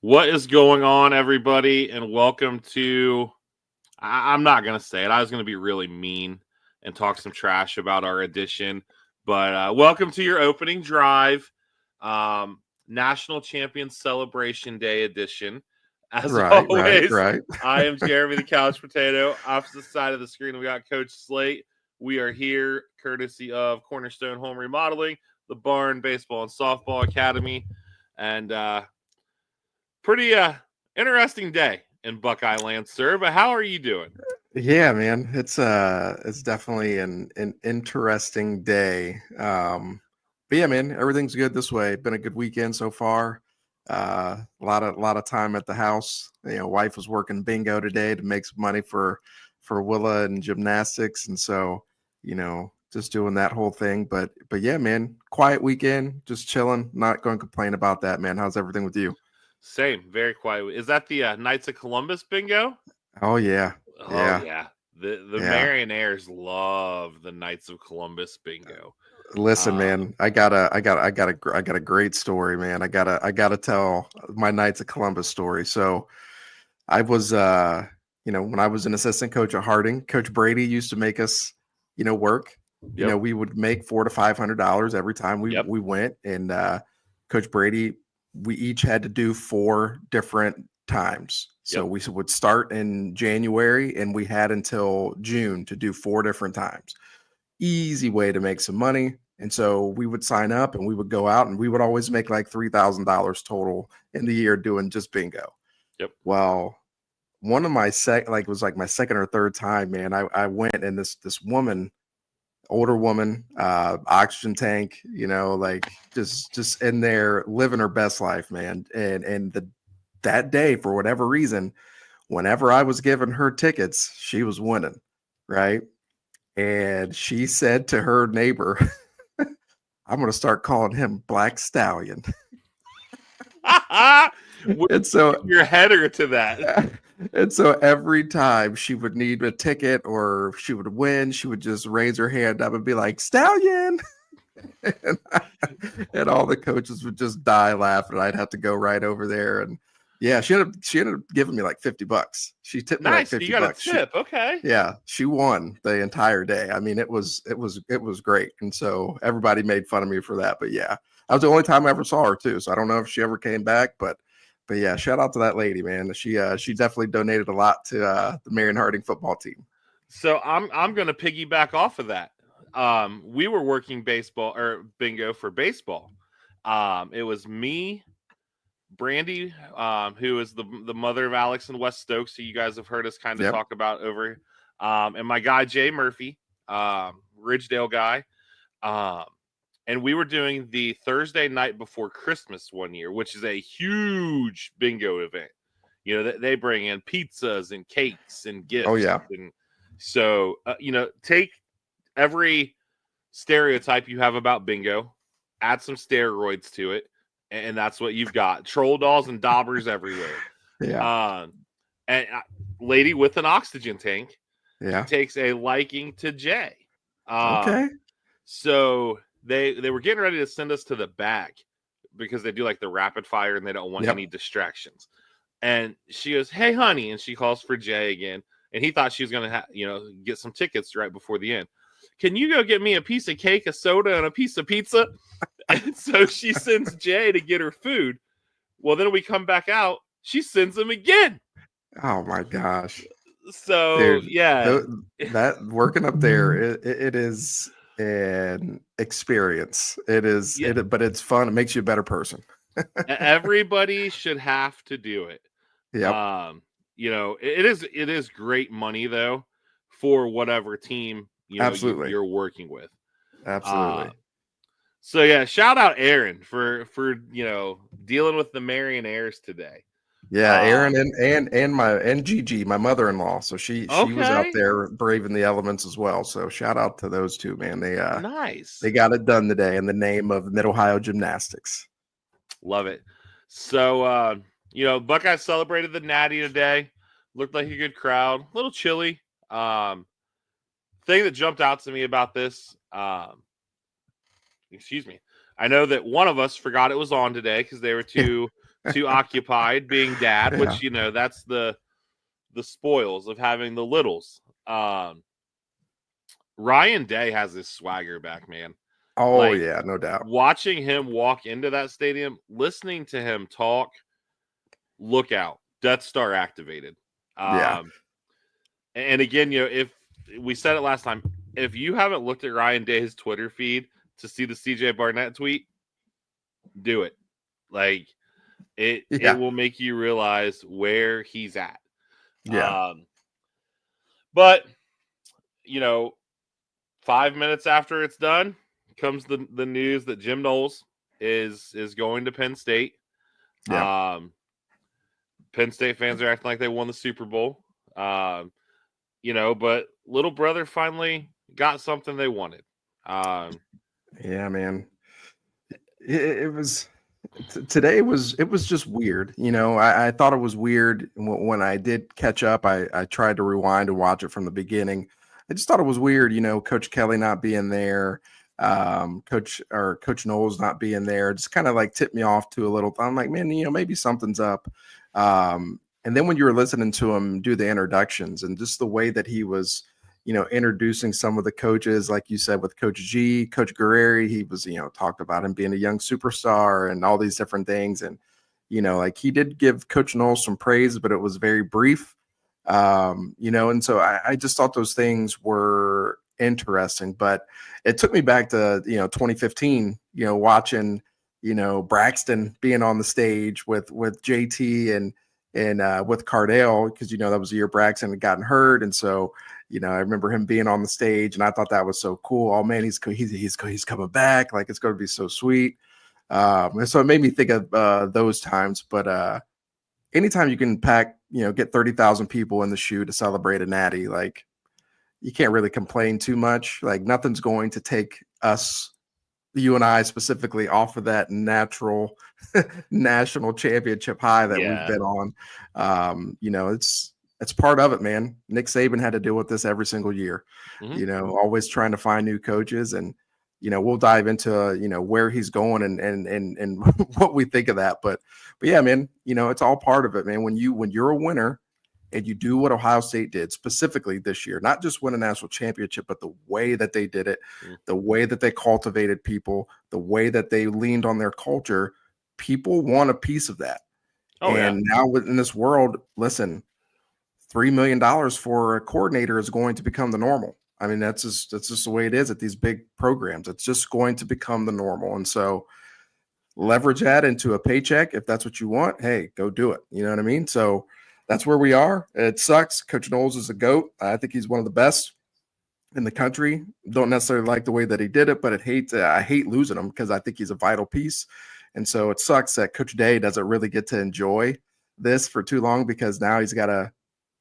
What is going on, everybody? And welcome to. I'm not going to say it. I was going to be really mean and talk some trash about our edition. But welcome to your opening drive, National Champion Celebration Day edition. As always, Right. I am Jeremy the Couch Potato. Opposite side of the screen, we got Coach Slate. We are here courtesy of Cornerstone Home Remodeling, the Barn Baseball and Softball Academy. And pretty interesting day in Buckeye land, sir. But how are you doing? Yeah, man. It's definitely an interesting day. But yeah, man, everything's good this way. Been a good weekend so far. A lot of time at the house. Wife was working bingo today to make some money for Willa and gymnastics, and so just doing that whole thing. But yeah, man, quiet weekend, just chilling. Not going to complain about that, man. How's everything with you? Same, very quiet. Is that the Knights of Columbus bingo? Oh yeah. Oh yeah. The Yeah. Marionaires love the Knights of Columbus bingo. Listen, man, I got a great story, man. I gotta tell my Knights of Columbus story. So I was, when I was an assistant coach at Harding, Coach Brady used to make us, work. Yep. We would make $400 to $500 every time we went, and Coach Brady, we each had to do 4 different times. So we would start in January, and we had until June to do 4 different times. Easy way to make some money. And so we would sign up and we would go out, and we would always make like $3,000 total in the year doing just bingo. Yep. Well, one of my it was like my second or third time, man. I went, and this woman, older woman, oxygen tank, like just in there living her best life, man. And that day, for whatever reason, whenever I was giving her tickets, she was winning, right? And she said to her neighbor, I'm going to start calling him Black Stallion. And so your header to that. And so every time she would need a ticket or she would win, she would just raise her hand up and be like, Stallion. and all the coaches would just die laughing. I'd have to go right over there. And yeah, she ended up giving me like $50. She tipped me like $50. You got a tip, okay. Yeah, she won the entire day. I mean, it was great. And so everybody made fun of me for that. But yeah, that was the only time I ever saw her too. So I don't know if she ever came back, but yeah, shout out to that lady, man. She definitely donated a lot to the Marion Harding football team. So I'm gonna piggyback off of that. We were working baseball or bingo for baseball. It was me, Brandy, who is the mother of Alex and Wes Stokes, who you guys have heard us kind of talk about over, and my guy Jay Murphy, Ridgedale guy, and we were doing the Thursday night before Christmas one year, which is a huge bingo event. They bring in pizzas and cakes and gifts. Oh yeah, and so take every stereotype you have about bingo, add some steroids to it, and that's what you've got. Troll dolls and daubers everywhere. Yeah. And lady with an oxygen tank takes a liking to Jay. Okay. So they were getting ready to send us to the back because they do like the rapid fire and they don't want any distractions. And she goes, "Hey, honey," and she calls for Jay again. And he thought she was going to, get some tickets right before the end. "Can you go get me a piece of cake, a soda, and a piece of pizza?" And so she sends Jay to get her food. Well, then we come back out. She sends him again. Oh, my gosh. So, dude, yeah. That working up there, it is an experience. It is, but it's fun. It makes you a better person. Everybody should have to do it. Yeah. It is great money, though, for whatever team Absolutely you're working with. Absolutely. So yeah, shout out Aaron for dealing with the Marionaires today. Yeah, Aaron and Gigi, my mother-in-law. So she was out there braving the elements as well. So shout out to those two, man. They nice. They got it done today in the name of Mid-Ohio Gymnastics. Love it. So Buckeyes celebrated the Natty today. Looked like a good crowd. A little chilly. Thing that jumped out to me about this, excuse me. I know that one of us forgot it was on today because they were too too occupied being dad, Yeah. which, that's the spoils of having the littles. Ryan Day has his swagger back, man. Oh Like, yeah, no doubt. watching him walk into that stadium, listening to him talk, look out, Death Star activated. Yeah. And again, if we said it last time, if you haven't looked at Ryan Day's Twitter feed to see the CJ Barnett tweet, do it. Like, it Yeah. will make you realize where he's at. Yeah. But 5 minutes after it's done comes the news that Jim Knowles is going to Penn State. Yeah. Penn State fans are acting like they won the Super Bowl. But little brother finally got something they wanted. Yeah, man. It was today it was just weird. I thought it was weird when I did catch up. I tried to rewind and watch it from the beginning. I just thought it was weird, Coach Kelly not being there, Coach Knowles not being there. Just kind of like tipped me off to a little. I'm like, man, maybe something's up. And then when you were listening to him do the introductions and just the way that he was, introducing some of the coaches, like you said, with Coach G, Coach Guerreri, he was, talked about him being a young superstar and all these different things. And, like he did give Coach Knowles some praise, but it was very brief. And so I just thought those things were interesting, but it took me back to, 2015, watching, Braxton being on the stage with JT and with Cardale, because, that was the year Braxton had gotten hurt. And so, I remember him being on the stage and I thought that was so cool. Oh man, he's coming back. Like, it's going to be so sweet. And so it made me think of those times, but anytime you can pack, get 30,000 people in the shoe to celebrate a natty, like you can't really complain too much. Like nothing's going to take us, you and I specifically, off of that natural national championship high that we've been on. It's part of it, man. Nick Saban had to deal with this every single year, always trying to find new coaches. And, we'll dive into, where he's going and what we think of that. But yeah, man, it's all part of it, man. When you're a winner and you do what Ohio State did specifically this year, not just win a national championship, but the way that they did it, the way that they cultivated people, the way that they leaned on their culture, people want a piece of that. Now in this world, listen, $3 million for a coordinator is going to become the normal. I mean, that's just the way it is at these big programs. It's just going to become the normal. And so leverage that into a paycheck. If that's what you want, hey, go do it. You know what I mean? So that's where we are. It sucks. Coach Knowles is a GOAT. I think he's one of the best in the country. Don't necessarily like the way that he did it, but I hate losing him because I think he's a vital piece. And so it sucks that Coach Day doesn't really get to enjoy this for too long, because now he's got to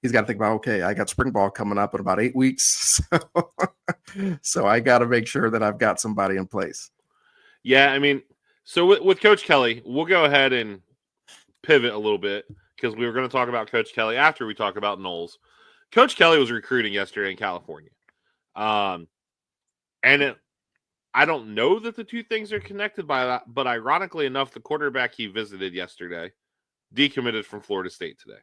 think about, okay, I got spring ball coming up in about 8 weeks. So I got to make sure that I've got somebody in place. Yeah, I mean, so with Coach Kelly, we'll go ahead and pivot a little bit because we were going to talk about Coach Kelly after we talk about Knowles. Coach Kelly was recruiting yesterday in California. I don't know that the two things are connected by that, but ironically enough, the quarterback he visited yesterday decommitted from Florida State today.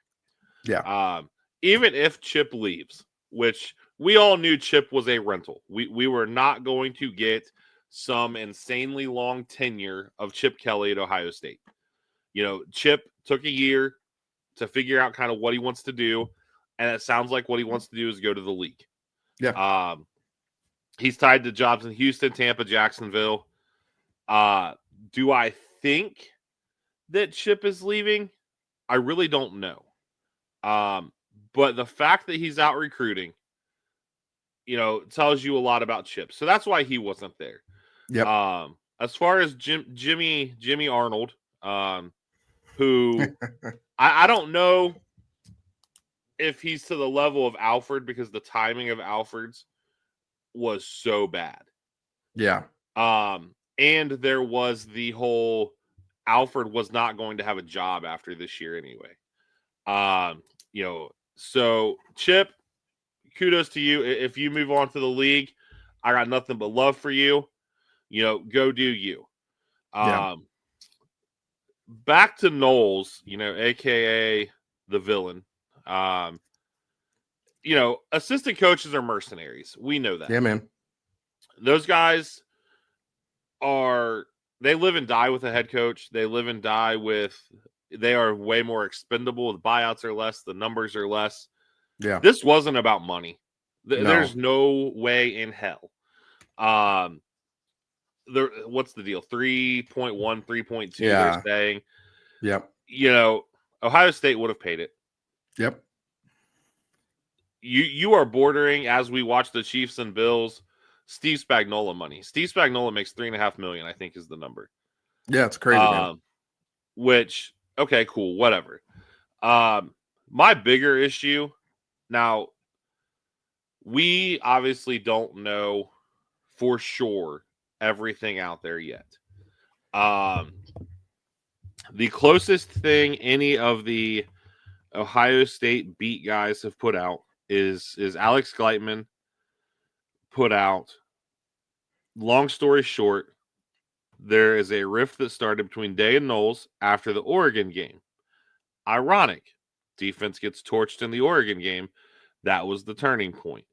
Yeah. Even if Chip leaves, which we all knew Chip was a rental. We were not going to get some insanely long tenure of Chip Kelly at Ohio State. Chip took a year to figure out kind of what he wants to do, and it sounds like what he wants to do is go to the league. Yeah. He's tied to jobs in Houston, Tampa, Jacksonville. Do I think that Chip is leaving? I really don't know. But the fact that he's out recruiting, tells you a lot about Chip. So that's why he wasn't there. Yep. As far as Jimmy Arnold, who I don't know if he's to the level of Alfred, because the timing of Alfred's was so bad. Yeah. And there was the whole Alfred was not going to have a job after this year anyway. So Chip, kudos to you. If you move on to the league, I got nothing but love for you. Go do you. Yeah. back to Knowles, AKA the villain. Assistant coaches are mercenaries. We know that. Yeah, man. Those guys they live and die with a head coach. They live and die they are way more expendable. The buyouts are less. The numbers are less. Yeah. This wasn't about money. No. There's no way in hell. What's the deal? 3.1, 3.2, Yeah. they're saying. Yep. Ohio State would have paid it. Yep. You are bordering, as we watch the Chiefs and Bills, Steve Spagnuolo money. Steve Spagnuolo makes $3.5 million, I think is the number. Yeah, it's crazy, man. Which, okay, cool, whatever. My bigger issue, now, we obviously don't know for sure everything out there yet. The closest thing any of the Ohio State beat guys have put out is Alex Gleitman put out, long story short, there is a rift that started between Day and Knowles after the Oregon game. Ironic. Defense gets torched in the Oregon game. That was the turning point.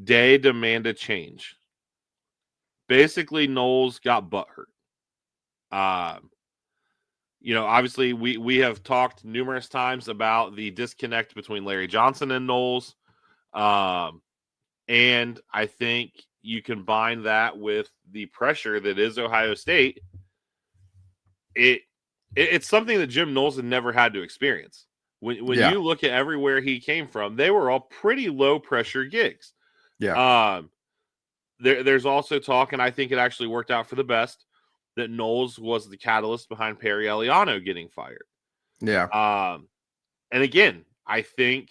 Day demanded change. Basically, Knowles got butthurt. Obviously, we have talked numerous times about the disconnect between Larry Johnson and Knowles. And I think you combine that with the pressure that is Ohio State. It's something that Jim Knowles had never had to experience. When you look at everywhere he came from, they were all pretty low pressure gigs. Yeah. There's also talk, and I think it actually worked out for the best, that Knowles was the catalyst behind Perry Eliano getting fired. Yeah. And again, I think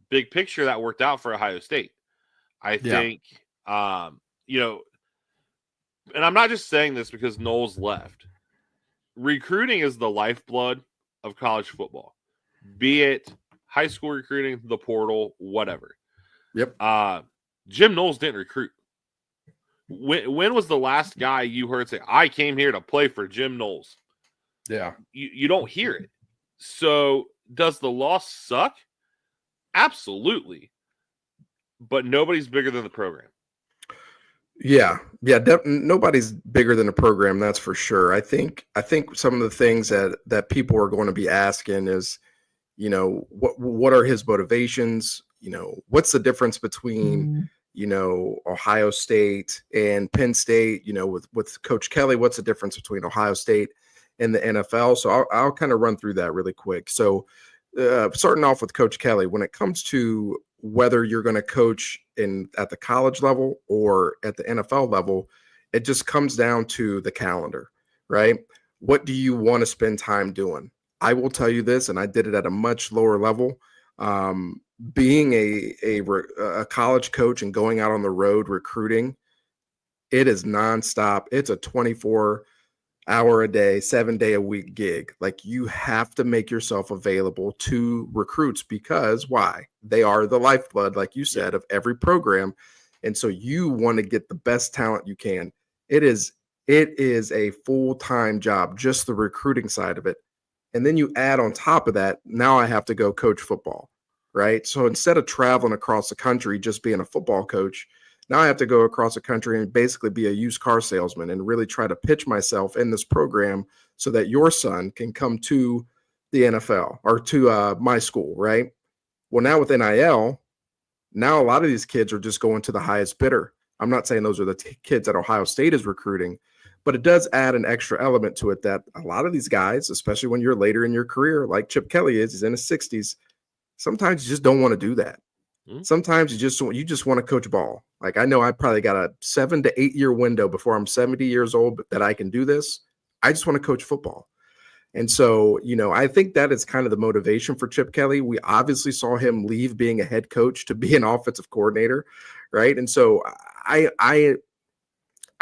big picture that worked out for Ohio State. I think, and I'm not just saying this because Knowles left. Recruiting is the lifeblood of college football, be it high school recruiting, the portal, whatever. Yep. Jim Knowles didn't recruit. When was the last guy you heard say, I came here to play for Jim Knowles? Yeah. You don't hear it. So does the loss suck? Absolutely. But nobody's bigger than the program. Yeah. Nobody's bigger than the program. That's for sure. I think some of the things that people are going to be asking is, what are his motivations? What's the difference between, Ohio State and Penn State, with Coach Kelly, what's the difference between Ohio State and the NFL? So I'll kind of run through that really quick. So starting off with Coach Kelly, when it comes to whether you're going to coach at the college level or at the NFL level, it just comes down to the calendar, right? What do you want to spend time doing? I will tell you this, and I did it at a much lower level. Being a college coach and going out on the road recruiting, it is nonstop. It's a 24-hour a day, 7-day a week gig. Like, you have to make yourself available to recruits because why? They are the lifeblood, like you said, of every program. And so you want to get the best talent you can. It is a full-time job, just the recruiting side of it. And then you add on top of that, now I have to go coach football, right? So instead of traveling across the country, just being a football coach, now I have to go across the country and basically be a used car salesman and really try to pitch myself in this program so that your son can come to the NFL or to my school, right? Well, now with NIL, now a lot of these kids are just going to the highest bidder. I'm not saying those are the kids that Ohio State is recruiting, but it does add an extra element to it that a lot of these guys, especially when you're later in your career, like Chip Kelly he's in his 60s, sometimes you just don't want to do that. Sometimes you just want to coach ball. Like, I know I probably got a 7 to 8 year window before I'm 70 years old that I can do this. I just want to coach football. And so, I think that is kind of the motivation for Chip Kelly. We obviously saw him leave being a head coach to be an offensive coordinator, right? And so I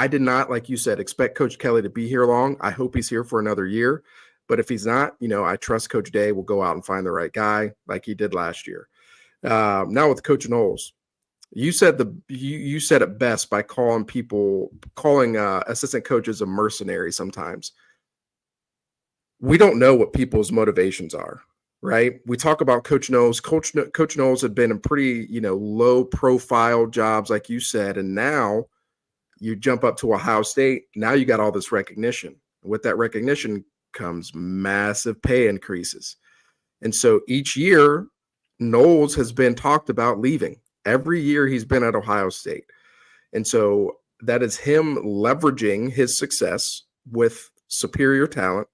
did not, like you said, expect Coach Kelly to be here long. I hope he's here for another year. But if he's not, I trust Coach Day will go out and find the right guy like he did last year. Now with Coach Knowles, you said you said it best by calling assistant coaches a mercenary sometimes. we don't know what people's motivations are, right? We talk about Coach Knowles. Coach Knowles had been in pretty, low profile jobs, like you said, and now you jump up to Ohio State. Now you got all this recognition. With that recognition comes massive pay increases. And so each year, Knowles has been talked about leaving. Every year he's been at Ohio State. And so that is him leveraging his success with superior talent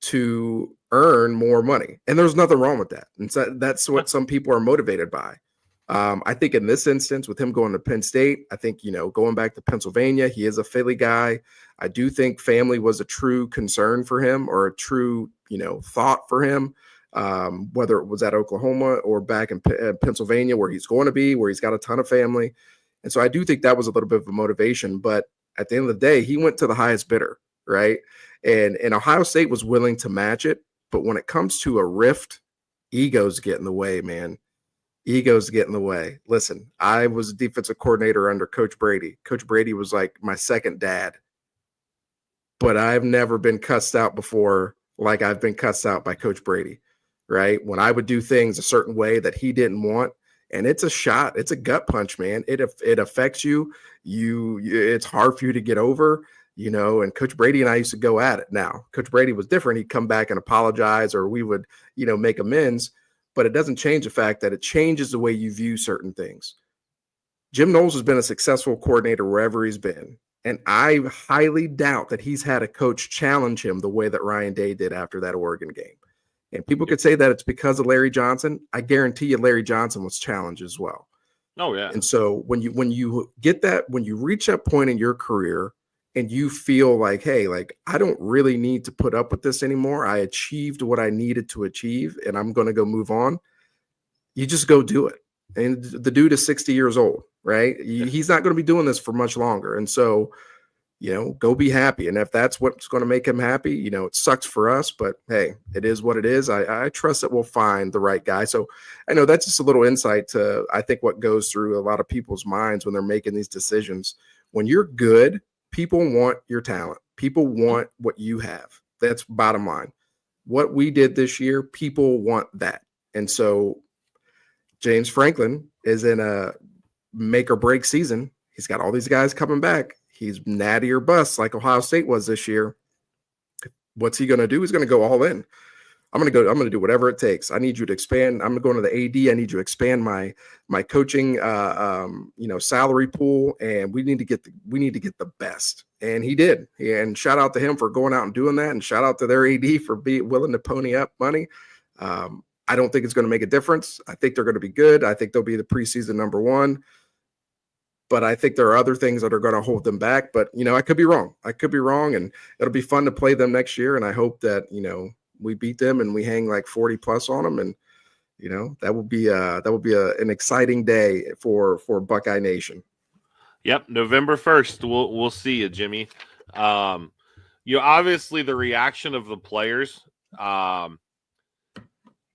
to earn more money. And there's nothing wrong with that. And so that's what some people are motivated by. I think in this instance, with him going to Penn State, I think, going back to Pennsylvania, he is a Philly guy. I do think family was a true concern for him, or a true, thought for him, whether it was at Oklahoma or back in Pennsylvania, where he's going to be, where he's got a ton of family. And so I do think that was a little bit of a motivation. But at the end of the day, he went to the highest bidder, right? And Ohio State was willing to match it. But when it comes to a rift, egos get in the way, man. Egos get in the way. Listen, I was a defensive coordinator under Coach Brady. Coach Brady was like my second dad. But I've never been cussed out before like I've been cussed out by Coach Brady, right? When I would do things a certain way that he didn't want, and it's a shot, it's a gut punch, man. It affects you. It's hard for you to get over, and Coach Brady and I used to go at it. Now, Coach Brady was different. He'd come back and apologize, or we would, make amends. But it doesn't change the fact that it changes the way you view certain things. Jim Knowles has been a successful coordinator wherever he's been. And I highly doubt that he's had a coach challenge him the way that Ryan Day did after that Oregon game. And people could say that it's because of Larry Johnson. I guarantee you Larry Johnson was challenged as well. Oh, yeah. And so when you get that, when you reach that point in your career and you feel like, hey, like, I don't really need to put up with this anymore. I achieved what I needed to achieve, and I'm going to go move on. You just go do it. And the dude is 60 years old, right? He's not going to be doing this for much longer. And so, go be happy. And if that's what's going to make him happy, it sucks for us, but hey, it is what it is. I trust that we'll find the right guy. So I know that's just a little insight to, I think, what goes through a lot of people's minds when they're making these decisions. When you're good, people want your talent. People want what you have. That's bottom line. What we did this year, people want that. And so James Franklin is in a make or break season. He's got all these guys coming back. He's natty or bust like Ohio State was this year. What's he going to do? He's going to go all in. I'm going to do whatever it takes. I need you to expand. I'm going to go to the AD. I need you to expand my coaching, salary pool, and we need to get the best. And he did. And shout out to him for going out and doing that. And shout out to their AD for being willing to pony up money. I don't think it's going to make a difference. I think they're going to be good. I think they'll be the preseason number one. But I think there are other things that are going to hold them back. But, I could be wrong. And it'll be fun to play them next year. And I hope that, we beat them and we hang like 40 plus on them. And, that will be an exciting day for Buckeye Nation. Yep. November 1st. We'll see you, Jimmy. Obviously the reaction of the players,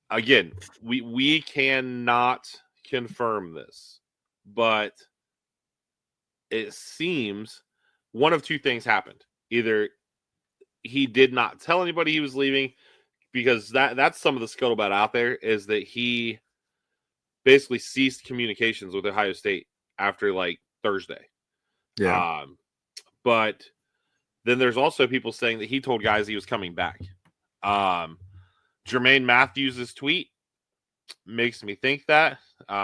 again, we cannot confirm this, but it seems one of two things happened. Either he did not tell anybody he was leaving, because that's some of the scuttlebutt out there, is that he basically ceased communications with Ohio State after like Thursday. Yeah. But then there's also people saying that he told guys he was coming back. Jermaine Matthews' tweet makes me think that.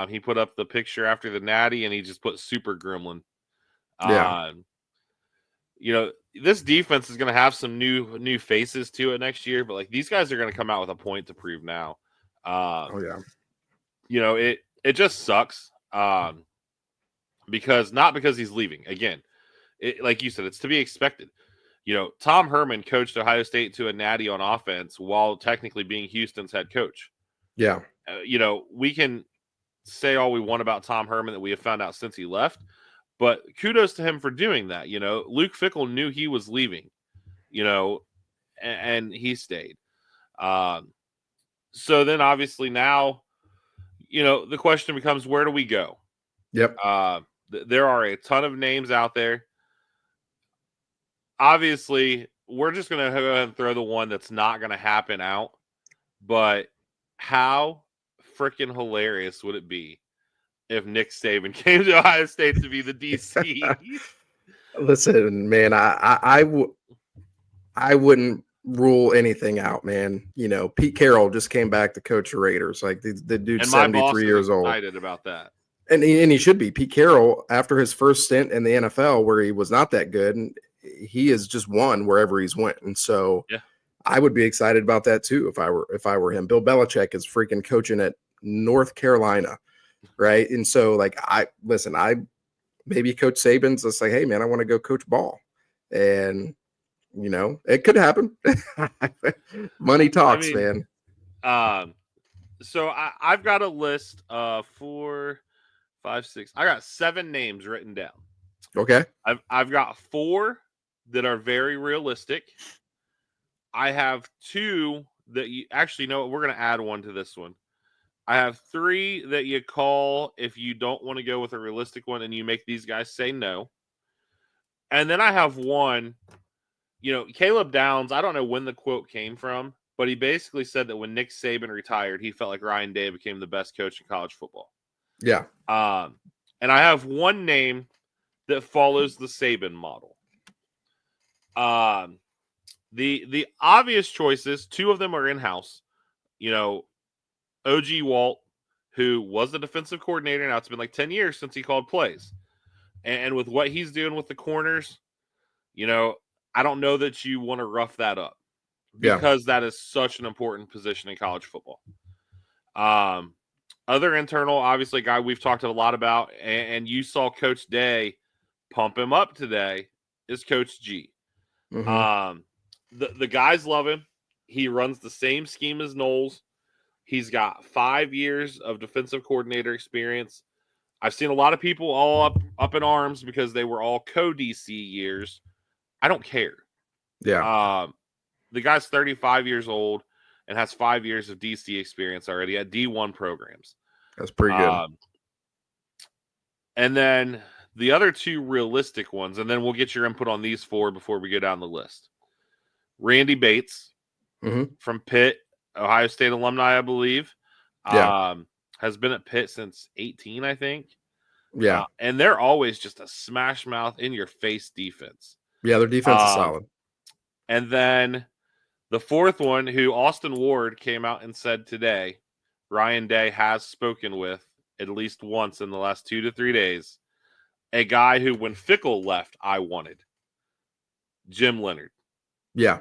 He put up the picture after the Natty and he just put Super Gremlin. Yeah. This defense is going to have some new faces to it next year, but like these guys are going to come out with a point to prove now. It just sucks. Because he's leaving again. Like you said, it's to be expected. Tom Herman coached Ohio State to a natty on offense while technically being Houston's head coach. Yeah. We can say all we want about Tom Herman that we have found out since he left, but kudos to him for doing that. Luke Fickell knew he was leaving, and he stayed. So then obviously now, the question becomes, where do we go? Yep. There are a ton of names out there. Obviously, we're just going to go ahead and throw the one that's not going to happen out. But how freaking hilarious would it be if Nick Saban came to Ohio State to be the DC? Listen, man, I wouldn't rule anything out, man. You know, Pete Carroll just came back to coach the Raiders. Like the dude's 73 years old. Excited about that. And he should be. Pete Carroll, after his first stint in the NFL where he was not that good, and he has just won wherever he's went. And so I would be excited about that too if I were him. Bill Belichick is freaking coaching at North Carolina, right? And so like maybe Coach Saban's just like, hey man, I want to go coach ball. And you know, it could happen. Money talks, man. So I've got a list of 4, 5, 6. I got 7 names written down. Okay. I've got 4 that are very realistic. I have 2 that you actually know. We're going to add one to this one. I have 3 that you call if you don't want to go with a realistic one, and you make these guys say no. And then I have 1. You know, Caleb Downs, I don't know when the quote came from, but he basically said that when Nick Saban retired, he felt like Ryan Day became the best coach in college football. Yeah. And I have 1 name that follows the Saban model. The obvious choices, 2 of them are in-house. You know, OG Walt, who was the defensive coordinator. Now it's been like 10 years since he called plays. And with what he's doing with the corners, you know, I don't know that you want to rough that up because that is such an important position in college football. Other internal, obviously, guy we've talked a lot about, and you saw Coach Day pump him up today, is Coach G. Mm-hmm. The guys love him. He runs the same scheme as Knowles. He's got 5 years of defensive coordinator experience. I've seen a lot of people all up in arms because they were all co-DC years. I don't care. Yeah. The guy's 35 years old and has 5 years of DC experience already at D1 programs. That's pretty good. And then the other 2 realistic ones, and then we'll get your input on these 4 before we go down the list. Randy Bates from Pitt, Ohio State alumni, I believe. Has been at Pitt since 18, I think. Yeah. And they're always just a smash mouth in your face defense. Yeah, their defense is solid. And then the 4th one, who Austin Ward came out and said today, Ryan Day has spoken with at least once in the last 2 to 3 days, a guy who, when Fickle left, I wanted. Jim Leonard. Yeah.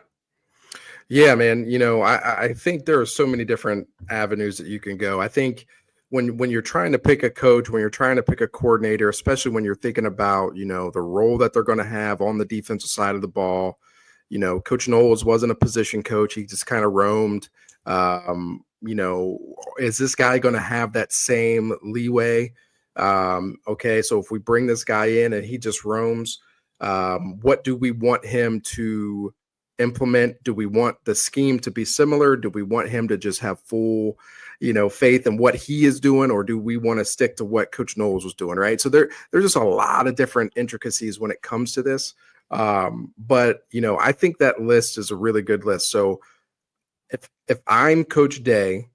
Yeah, man. You know, I think there are so many different avenues that you can go. I think when you're trying to pick a coach, when you're trying to pick a coordinator, especially when you're thinking about, you know, the role that they're going to have on the defensive side of the ball, you know, Coach Knowles wasn't a position coach. He just kind of roamed. You know, is this guy going to have that same leeway? Okay, so if we bring this guy in and he just roams, what do we want him to implement? Do we want the scheme to be similar? Do we want him to just have full, you know, faith in what he is doing, or do we want to stick to what Coach Knowles was doing? Right. So there's just a lot of different intricacies when it comes to this. But you know, I think that list is a really good list. So if I'm Coach Day,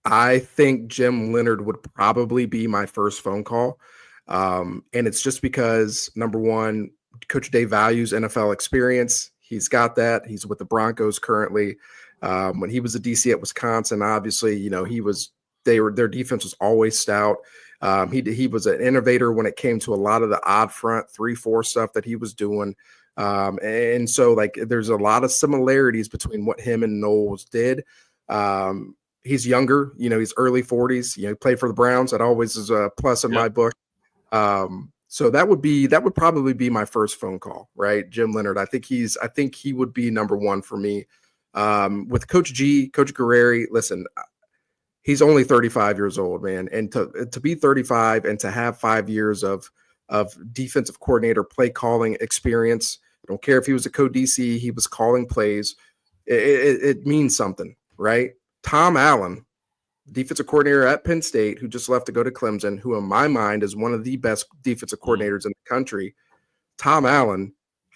I think Jim Leonard would probably be my first phone call. And it's just because, number one, Coach Day values NFL experience. He's got that. He's with the Broncos currently. When he was a DC at Wisconsin, obviously, you know, their defense was always stout. He was an innovator when it came to a lot of the odd front 3-4 stuff that he was doing. And so like, there's a lot of similarities between what him and Knowles did. He's younger, you know, he's early 40s, you know, he played for the Browns. That always is a plus in my book. So that would probably be my first phone call, right? Jim Leonard. I think he would be number one for me. With Coach G, Coach Guerreri, listen, he's only 35 years old, man. And to be 35 and to have 5 years of defensive coordinator play calling experience, I don't care if he was a co-DC, he was calling plays. It means something, right? Tom Allen, defensive coordinator at Penn State, who just left to go to Clemson, who in my mind is one of the best defensive coordinators in the country. Tom Allen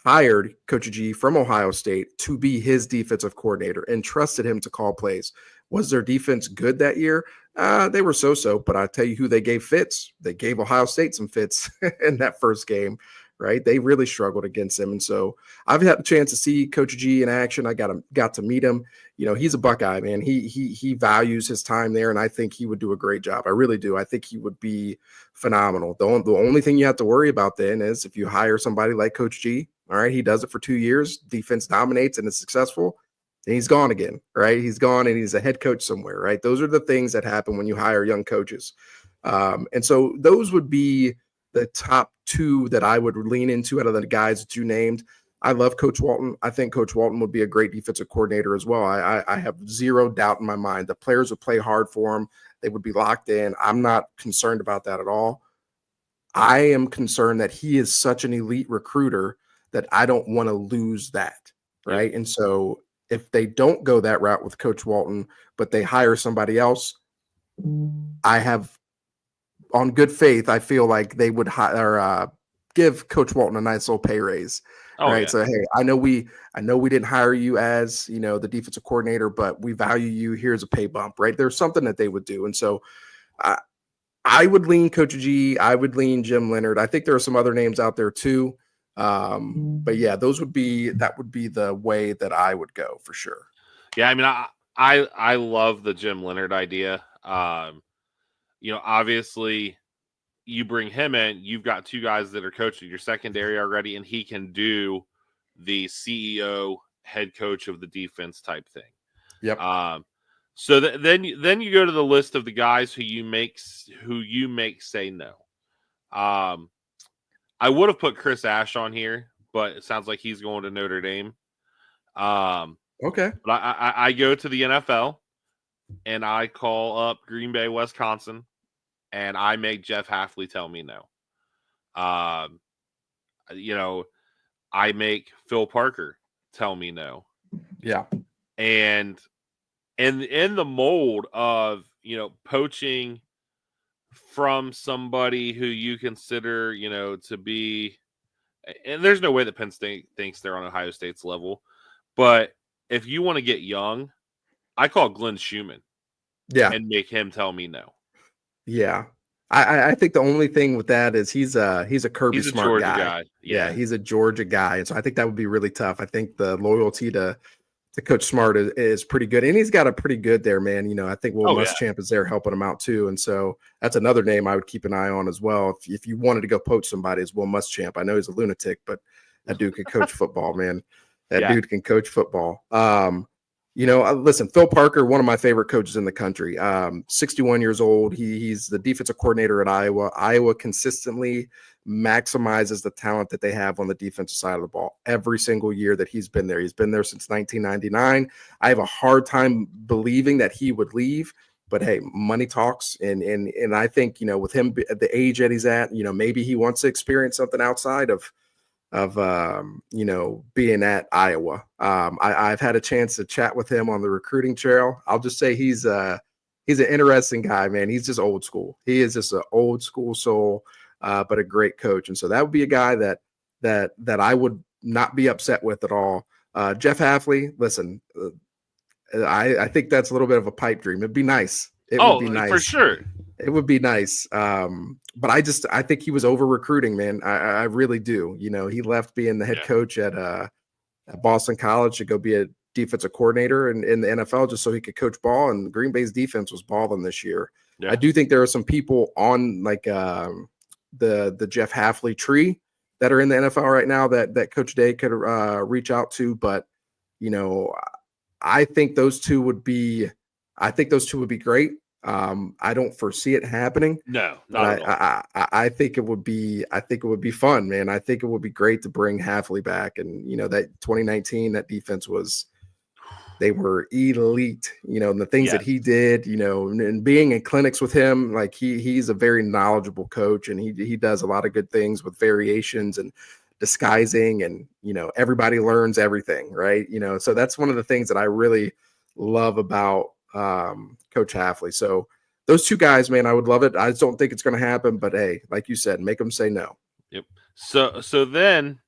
hired Coach G from Ohio State to be his defensive coordinator and trusted him to call plays. Was their defense good that year? They were so-so, but I tell you who they gave fits. They gave Ohio State some fits in that first game, right? They really struggled against him. And so I've had a chance to see Coach G in action. I got to meet him. You know, he's a Buckeye, man. He values his time there, and I think he would do a great job. I really do. I think he would be phenomenal. The only thing you have to worry about then is if you hire somebody like Coach G, all right, he does it for 2 years, defense dominates and is successful, and he's gone again, right? He's gone and he's a head coach somewhere, right? Those are the things that happen when you hire young coaches. And so those would be the top two that I would lean into out of the guys that you named. I love Coach Walton. I think Coach Walton would be a great defensive coordinator as well. I have zero doubt in my mind. The players would play hard for him. They would be locked in. I'm not concerned about that at all. I am concerned that he is such an elite recruiter that I don't want to lose that, right? And so if they don't go that route with Coach Walton, but they hire somebody else, I have, on good faith, I feel like they would give Coach Walton a nice little pay raise, right? Yeah. So hey, I know we didn't hire you as, you know, the defensive coordinator, but we value you. Here's a pay bump, right? There's something that they would do, and so I would lean Coach G. I would lean Jim Leonard. I think there are some other names out there too. But yeah, that would be the way that I would go for sure. Yeah. I mean, I love the Jim Leonard idea. You know, obviously you bring him in, you've got two guys that are coaching your secondary already, and he can do the CEO, head coach of the defense type thing. Yep. So then you go to the list of the guys who you make say no. I would have put Chris Ash on here, but it sounds like he's going to Notre Dame. Okay. But I go to the NFL and I call up Green Bay, Wisconsin, and I make Jeff Hafley tell me no. You know, I make Phil Parker tell me no. Yeah. And in the mold of, you know, poaching from somebody who you consider, you know, to be, and there's no way that Penn State thinks they're on Ohio State's level, but if you want to get young, I call Glenn Schumann, and make him tell me no. Yeah, I think the only thing with that is he's a Kirby Smart Georgia guy. Yeah, he's a Georgia guy, and so I think that would be really tough. I think the loyalty to Coach Smart is pretty good, and he's got a pretty good there, man. You know, I think Will Muschamp is there helping him out too, and so that's another name I would keep an eye on as well. If you wanted to go poach somebody, is Will Muschamp. I know he's a lunatic, but that dude can coach football, man. That dude can coach football. You know, listen, Phil Parker, one of my favorite coaches in the country. 61 years old. He's the defensive coordinator at Iowa. Iowa consistently maximizes the talent that they have on the defensive side of the ball every single year that he's been there. He's been there since 1999. I have a hard time believing that he would leave, but hey, money talks. And I think, you know, with him at the age that he's at, you know, maybe he wants to experience something outside of you know, being at Iowa. I've had a chance to chat with him on the recruiting trail. I'll just say he's an interesting guy, man. He's just old school. He is just an old school soul, but a great coach. And so that would be a guy that I would not be upset with at all. Jeff Hafley, listen, I think that's a little bit of a pipe dream. It'd be nice. It would be nice for sure. It would be nice. But I think he was over recruiting, man. I really do. You know, he left being the head coach at Boston College to go be a defensive coordinator in the NFL just so he could coach ball. And Green Bay's defense was balling this year. Yeah. I do think there are some people on like the Jeff Hafley tree that are in the NFL right now that Coach Day could reach out to. But, you know, I think those two would be great. I don't foresee it happening. No, not at all. I think it would be fun, man. I think it would be great to bring Hafley back. And, you know, that 2019, that defense they were elite, you know, and the things that he did, you know, and being in clinics with him, like he's a very knowledgeable coach, and he does a lot of good things with variations and disguising, and, you know, everybody learns everything, right? You know, so that's one of the things that I really love about Coach Hafley. So those two guys, man, I would love it. I just don't think it's going to happen, but hey, like you said, make them say no. Yep. So then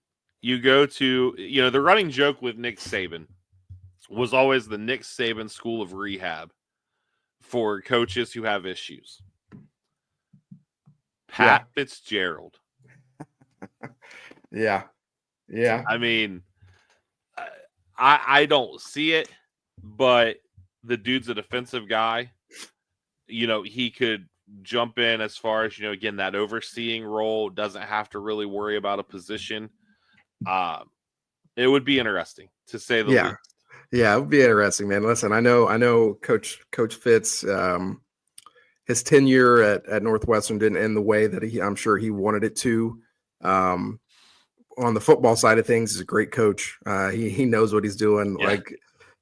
you go to, the running joke with Nick Saban was always the Nick Saban School of Rehab for coaches who have issues. Pat Fitzgerald. Yeah. I mean, I don't see it, but the dude's a defensive guy. He could jump in as far as, again, that overseeing role, doesn't have to really worry about a position. It would be interesting, to say the least. Yeah, it would be interesting, man. Listen, I know Coach Fitz, his tenure at Northwestern didn't end the way that I'm sure he wanted it to. On the football side of things, he's a great coach. He knows what he's doing.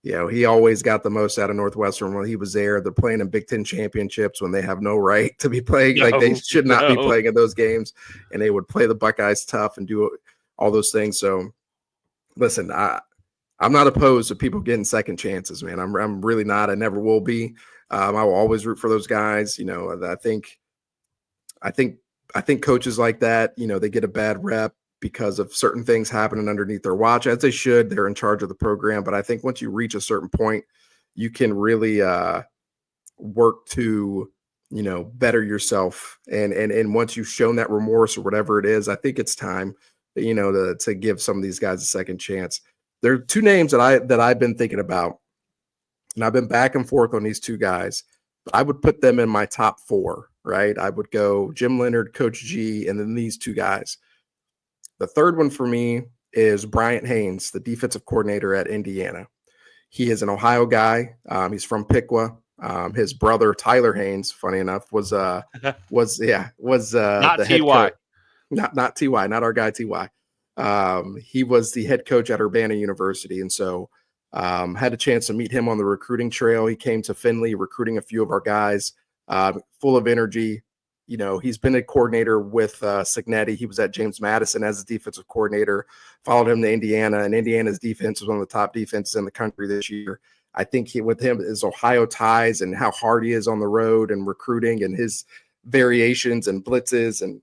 Yeah. He always got the most out of Northwestern when he was there. They're playing in Big Ten championships when they have no right to be playing. They should not be playing in those games, and they would play the Buckeyes tough and do all those things. So, listen, I'm not opposed to people getting second chances, man. I'm really not. I never will be. I will always root for those guys. I think coaches like that, they get a bad rep because of certain things happening underneath their watch, as they should. They're in charge of the program. But I think once you reach a certain point, you can really work to, better yourself. And once you've shown that remorse or whatever it is, I think it's time, to give some of these guys a second chance. There are two names that I've been thinking about, and I've been back and forth on these two guys. But I would put them in my top 4, right? I would go Jim Leonard, Coach G, and then these two guys. The third one for me is Bryant Haynes, the defensive coordinator at Indiana. He is an Ohio guy. He's from Piqua. His brother Tyler Haynes, funny enough, was not the head TY. coach. Not TY, not our guy TY. He was the head coach at Urbana University, and so had a chance to meet him on the recruiting trail. He came to Findlay recruiting a few of our guys, full of energy. He's been a coordinator with Signetti. He was at James Madison as a defensive coordinator, followed him to Indiana, and Indiana's defense was one of the top defenses in the country this year. I think with him is Ohio ties and how hard he is on the road and recruiting and his variations and blitzes and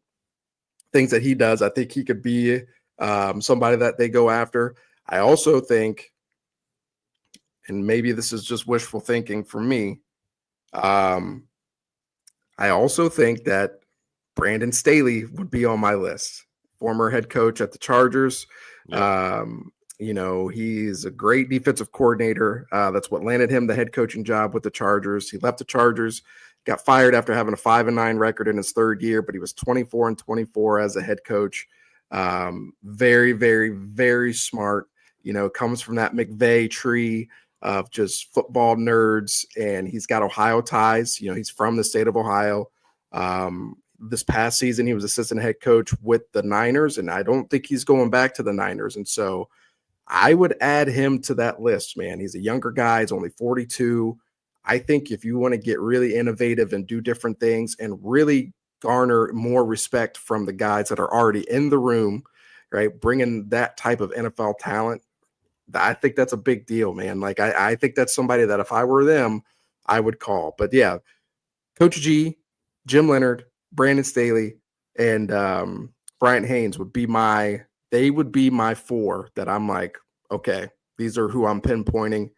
things that he does. I think he could be somebody that they go after. I also think, and maybe this is just wishful thinking for me, I also think that Brandon Staley would be on my list. Former head coach at the Chargers. Yep. He's a great defensive coordinator. That's what landed him the head coaching job with the Chargers. He left the Chargers, got fired after having a 5-9 record in his third year, but he was 24-24 as a head coach. Very, very, very smart. Comes from that McVay tree of just football nerds, and he's got Ohio ties. He's from the state of Ohio. This past season, he was assistant head coach with the Niners, and I don't think he's going back to the Niners. And so I would add him to that list, man. He's a younger guy. He's only 42. I think if you want to get really innovative and do different things and really garner more respect from the guys that are already in the room, right, bringing that type of NFL talent, I think that's a big deal, man. I think that's somebody that if I were them, I would call. But yeah, Coach G, Jim Leonard, Brandon Staley, and Bryant Haynes would be my 4 that I'm like, okay, these are who I'm pinpointing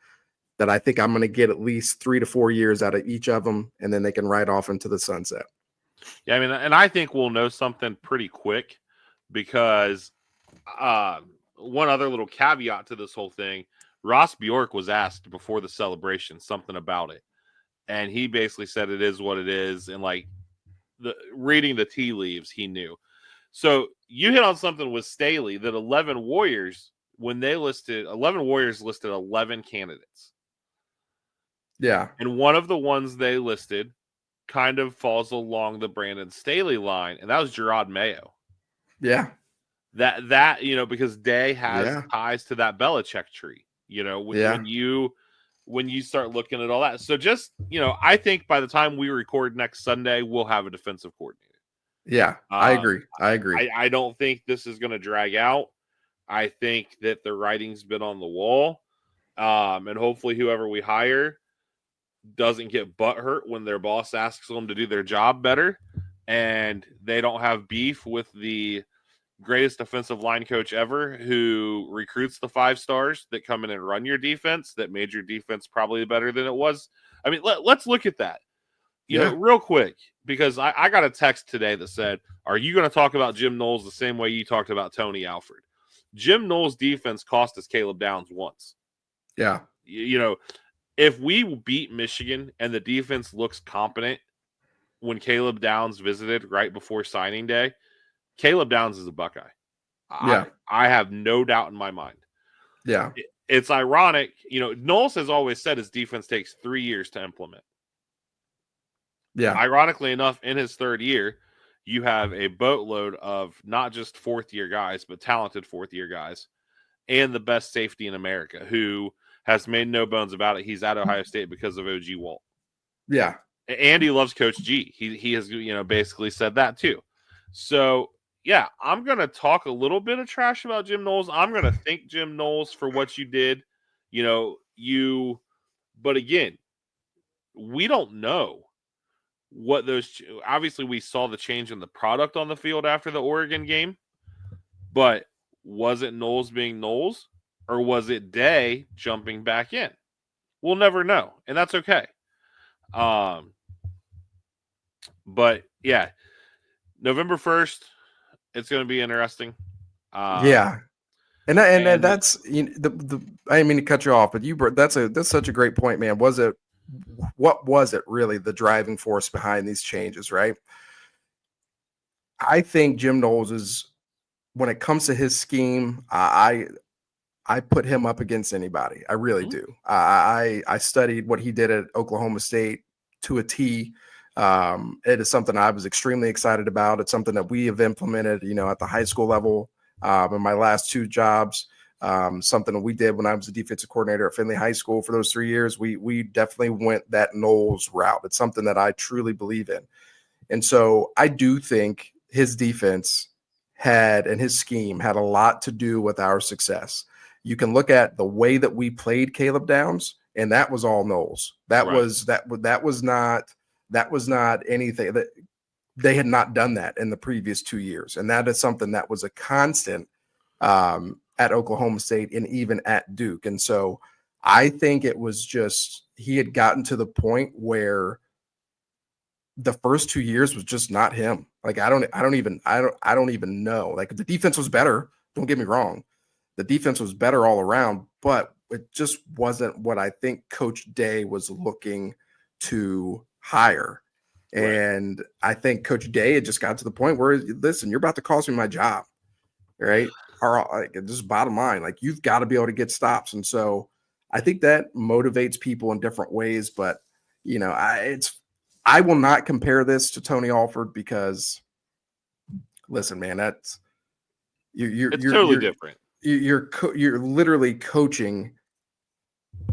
that I think I'm going to get at least 3 to 4 years out of each of them, and then they can ride off into the sunset. Yeah, and I think we'll know something pretty quick because one other little caveat to this whole thing, Ross Bjork was asked before the celebration something about it, and he basically said it is what it is, and reading the tea leaves, he knew. So you hit on something with Staley that 11 Warriors listed 11 candidates. Yeah. And one of the ones they listed kind of falls along the Brandon Staley line, and that was Gerard Mayo. Yeah. That because Day has ties to that Belichick tree, when you start looking at all that. So just, I think by the time we record next Sunday, we'll have a defensive coordinator. Yeah, I agree. I don't think this is going to drag out. I think that the writing's been on the wall. And hopefully whoever we hire doesn't get butthurt when their boss asks them to do their job better, and they don't have beef with the greatest defensive line coach ever who recruits the 5 stars that come in and run your defense, that made your defense probably better than it was. I mean, let's look at that, real quick, because I got a text today that said, are you going to talk about Jim Knowles the same way you talked about Tony Alford? Jim Knowles' defense cost us Caleb Downs once. Yeah. If we beat Michigan and the defense looks competent when Caleb Downs visited right before signing day, Caleb Downs is a Buckeye. Yeah. I have no doubt in my mind. Yeah. It's ironic. Knowles has always said his defense takes 3 years to implement. Yeah. Ironically enough, in his 3rd year, you have a boatload of not just 4th-year guys, but talented 4th-year guys, and the best safety in America, who has made no bones about it. He's at Ohio State because of OG Walt. Yeah. And he loves Coach G. He has, basically said that too. So, yeah, I'm going to talk a little bit of trash about Jim Knowles. I'm going to thank Jim Knowles for what you did. But again, we don't know what those, obviously we saw the change in the product on the field after the Oregon game, but was it Knowles being Knowles, or was it Day jumping back in? We'll never know, and that's okay. But yeah, November 1st, it's going to be interesting. Yeah. And that's, I didn't mean to cut you off, but that's such a great point, man. What was it really the driving force behind these changes, right? I think Jim Knowles is, when it comes to his scheme, I put him up against anybody. I really do. I studied what he did at Oklahoma State to a T. It is something I was extremely excited about. It's something that we have implemented, at the high school level, in my last 2 jobs. Something that we did when I was a defensive coordinator at Findlay High School for those 3 years. We definitely went that Knowles route. It's something that I truly believe in. And so I do think his defense and his scheme had a lot to do with our success. You can look at the way that we played Caleb Downs, and that was all Knowles. That was not anything that they had not done that in the previous 2 years. And that is something that was a constant at Oklahoma State and even at Duke. And so I think it was just, he had gotten to the point where the first 2 years was just not him. Like, I don't even know. Like, the defense was better. Don't get me wrong. The defense was better all around, but it just wasn't what I think Coach Day was looking to hire. Right. And I think Coach Day had just got to the point where, listen, you're about to cost me my job, right? Or like, just bottom line, like, you've got to be able to get stops. And so I think that motivates people in different ways. But, I will not compare this to Tony Alford because, listen, man, it's totally different. You're literally coaching,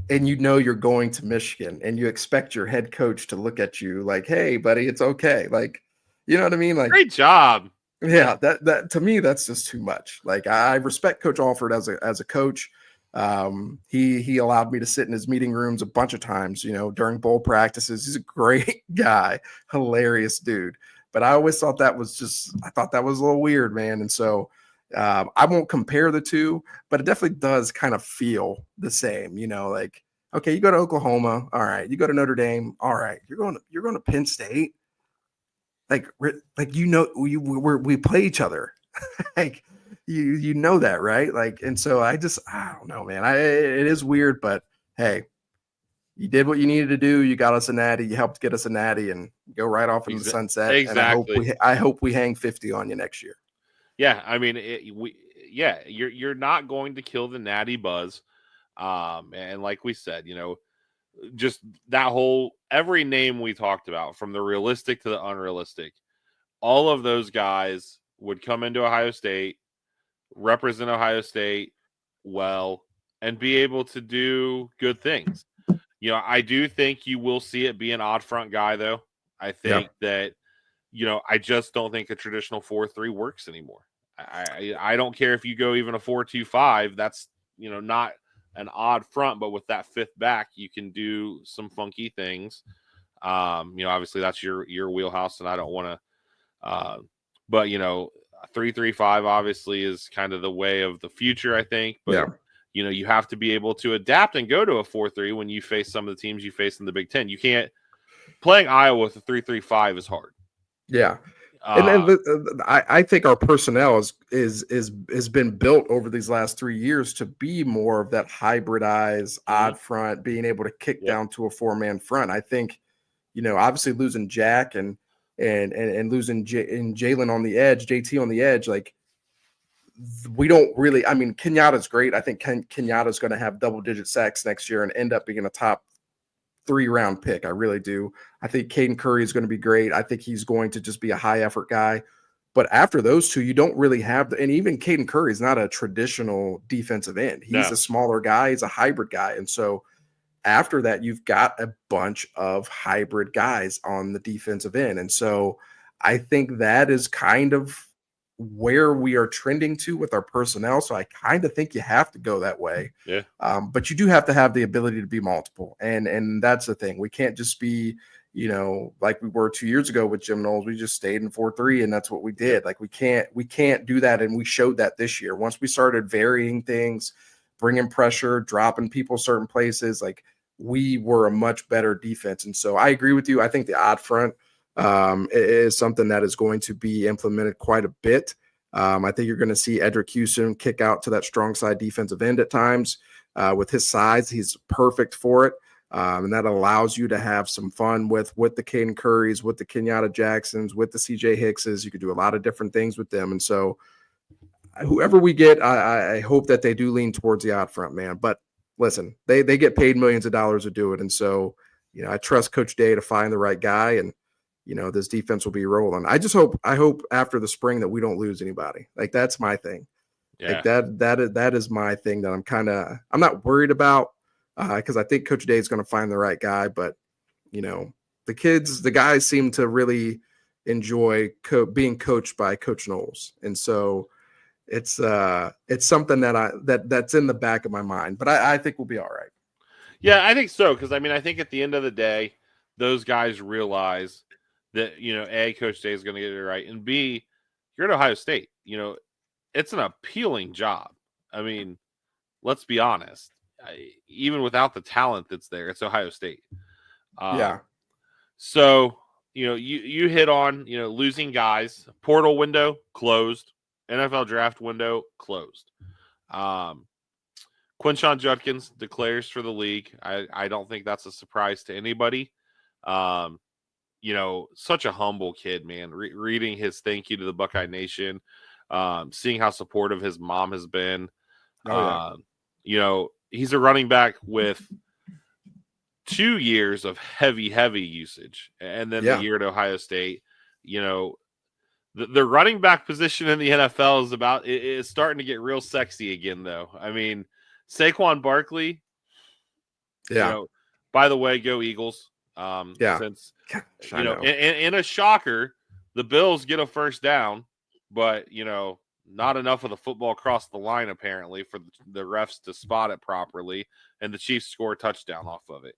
and you're going to Michigan, and you expect your head coach to look at you like, "Hey, buddy, it's okay." Like, you know what I mean? Like, great job. Yeah, that to me, that's just too much. Like, I respect Coach Alford as a coach. He allowed me to sit in his meeting rooms a bunch of times, during bowl practices. He's a great guy, hilarious dude. But I always thought that was a little weird, man. And so I won't compare the two, but it definitely does kind of feel the same, like, okay, you go to Oklahoma. All right. You go to Notre Dame. All right. You're going to Penn State. Like, we play each other. Like, you know that, right? Like, and so I don't know, man. It is weird, but hey, you did what you needed to do. You got us a natty. You helped get us a natty, and go right off into the sunset. Exactly. And I hope we hang 50 on you next year. Yeah, I mean, you're not going to kill the natty buzz, and like we said, just that every name we talked about, from the realistic to the unrealistic, all of those guys would come into Ohio State, represent Ohio State well, and be able to do good things. I do think you will see it be an odd front guy, though. I think that, I just don't think a traditional 4-3 works anymore. I don't care if you go even a 4-2-5. That's, not an odd front, but with that fifth back, you can do some funky things. Obviously that's your wheelhouse, and I don't want to. But 3-3-5 obviously is kind of the way of the future, I think. But Yeah. you have to be able to adapt and go to a 4-3 when you face some of the teams you face in the Big Ten. You can't playing Iowa with a 3-3-5 is hard. Yeah. And I think our personnel has been built over these last 3 years to be more of that hybridized odd front, being able to kick down to a 4-man front. I think, obviously losing Jack and losing Jalen on the edge, JT on the edge, like we don't really. I mean, Kenyatta's great. I think Kenyatta's going to have double-digit sacks next year and end up being a top 3-round pick. I really do. I think Caden Curry is going to be great. I think he's going to just be a high effort guy. But after those two, you don't really have and even Caden Curry is not a traditional defensive end. He's a smaller guy. He's a hybrid guy. And so after that, you've got a bunch of hybrid guys on the defensive end. And so I think that is kind of where we are trending to with our personnel. So I kind of think you have to go that way. Yeah. But you do have to have the ability to be multiple. And that's the thing. We can't just be, like we were 2 years ago with Jim Knowles. We just stayed in 4-3 and that's what we did. Like we can't do that. And we showed that this year. Once we started varying things, bringing pressure, dropping people certain places, like we were a much better defense. And so I agree with you. I think the odd front is something that is going to be implemented quite a bit. I think you're going to see Edric Houston kick out to that strong side defensive end at times. With his size, he's perfect for it. And that allows you to have some fun with the Caden Currys, with the Kenyatta Jacksons, with the CJ Hickses. You could do a lot of different things with them. And so whoever we get, I hope that they do lean towards the odd front, man. But listen, they get paid millions of dollars to do it. And so, I trust Coach Day to find the right guy, and this defense will be rolling. I hope after the spring that we don't lose anybody. Like that's my thing. Yeah. Like that is my thing that I'm not worried about because I think Coach Day is going to find the right guy. But the guys seem to really enjoy being coached by Coach Knowles, and so it's something that's in the back of my mind. But I think we'll be all right. Yeah, I think so, because I think at the end of the day, those guys realize that, A, Coach Day is going to get it right, and B, you're at Ohio State. It's an appealing job. I mean, let's be honest. Even without the talent that's there, it's Ohio State. Yeah. So, you hit on, losing guys. Portal window, closed. NFL draft window, closed. Quinshon Judkins declares for the league. I don't think that's a surprise to anybody. Such a humble kid, man. Reading his thank you to the Buckeye Nation, seeing how supportive his mom has been. He's a running back with 2 years of heavy usage, and then the year at Ohio State. The running back position in the NFL is starting to get real sexy again, though. I mean, Saquon Barkley. By the way, go Eagles. Since in a shocker, the Bills get a first down, but not enough of the football crossed the line apparently for the refs to spot it properly, and the Chiefs score a touchdown off of it.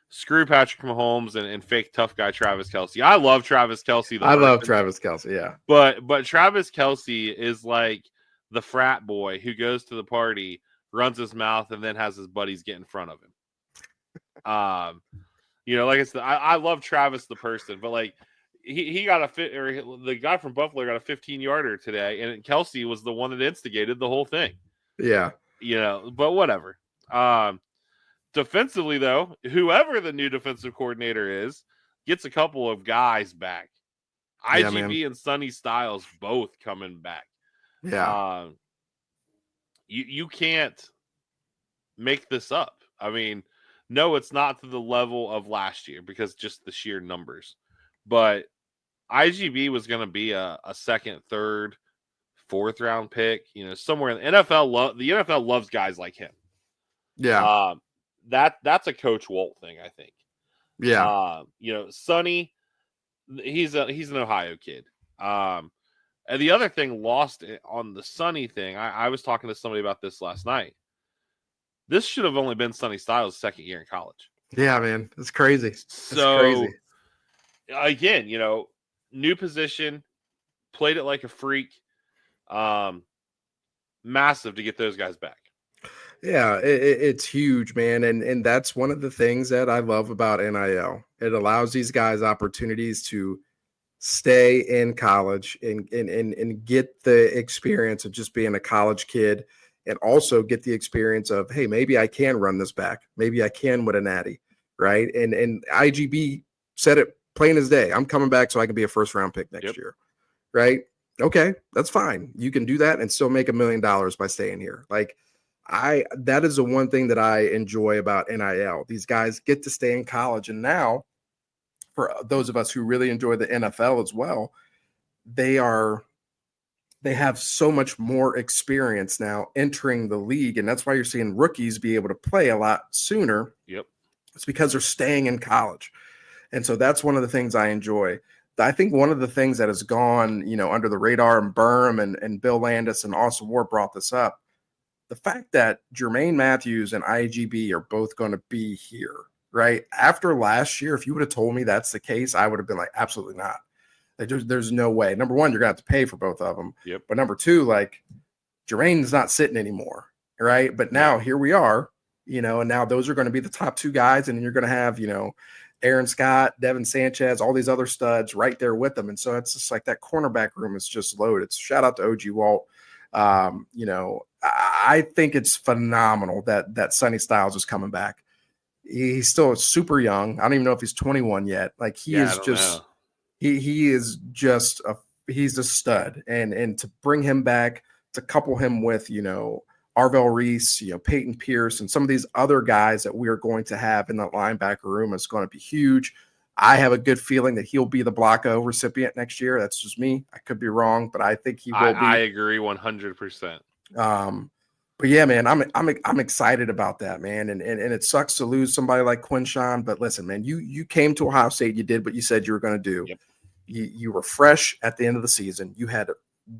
Screw Patrick Mahomes and fake tough guy Travis Kelce. I love Travis Kelce. Love Travis Kelce, yeah. But Travis Kelce is like the frat boy who goes to the party, runs his mouth, and then has his buddies get in front of him. Like I said, I love Travis the person, but like he got the guy from Buffalo got a 15-yarder today, and Kelce was the one that instigated the whole thing. Yeah. But whatever. Defensively, though, whoever the new defensive coordinator is gets a couple of guys back. IGB and Sonny Styles both coming back. Yeah. You can't make this up. I mean, no, it's not to the level of last year because just the sheer numbers. But IGB was going to be a second, third, fourth round pick. Somewhere in the NFL. The NFL loves guys like him. Yeah. That's a Coach Wolt thing, I think. Yeah. Sonny, he's an Ohio kid. And the other thing lost on the Sonny thing, I was talking to somebody about this last night. This should have only been Sonny Styles' second year in college. Yeah, man. It's crazy. So, again, new position, played it like a freak. Massive to get those guys back. Yeah, it's huge, man. And that's one of the things that I love about NIL. It allows these guys opportunities to stay in college and get the experience of just being a college kid, and also get the experience of, hey, maybe I can run this back. Maybe I can win a natty, right? And IGB said it plain as day. I'm coming back so I can be a first round pick next year, right? Okay, that's fine. You can do that and still make $1 million by staying here. Like, that is the one thing that I enjoy about NIL. These guys get to stay in college, and now for those of us who really enjoy the NFL as well, they have so much more experience now entering the league, and that's why you're seeing rookies be able to play a lot sooner. Yep. It's because they're staying in college. And so that's one of the things I enjoy. I think one of the things that has gone, under the radar, and Berm and Bill Landis and Austin Ward brought this up, the fact that Jermaine Matthews and IGB are both going to be here, right? After last year, if you would have told me that's the case, I would have been like, absolutely not. Like, there's no way. Number one, you're going to have to pay for both of them. Yep. But number two, like, Jermaine's not sitting anymore, right? But now here we are, and now those are going to be the top two guys, and then you're going to have, Aaron Scott, Devin Sanchez, all these other studs right there with them. And so it's just like that cornerback room is just loaded. Shout out to OG Walt. I think it's phenomenal that Sonny Styles is coming back. He's still super young. I don't even know if he's 21 yet. Like, he is just he's a stud. And to bring him back, to couple him with, Arvell Reese, Peyton Pierce, and some of these other guys that we are going to have in the linebacker room is going to be huge. I have a good feeling that he'll be the Blocko recipient next year. That's just me. I could be wrong, but I think he will be. I agree 100%. But yeah, man, I'm excited about that, man. And it sucks to lose somebody like Quinshawn, but listen, man, you came to Ohio State, you did what you said you were going to do. Yep. You were fresh at the end of the season. You had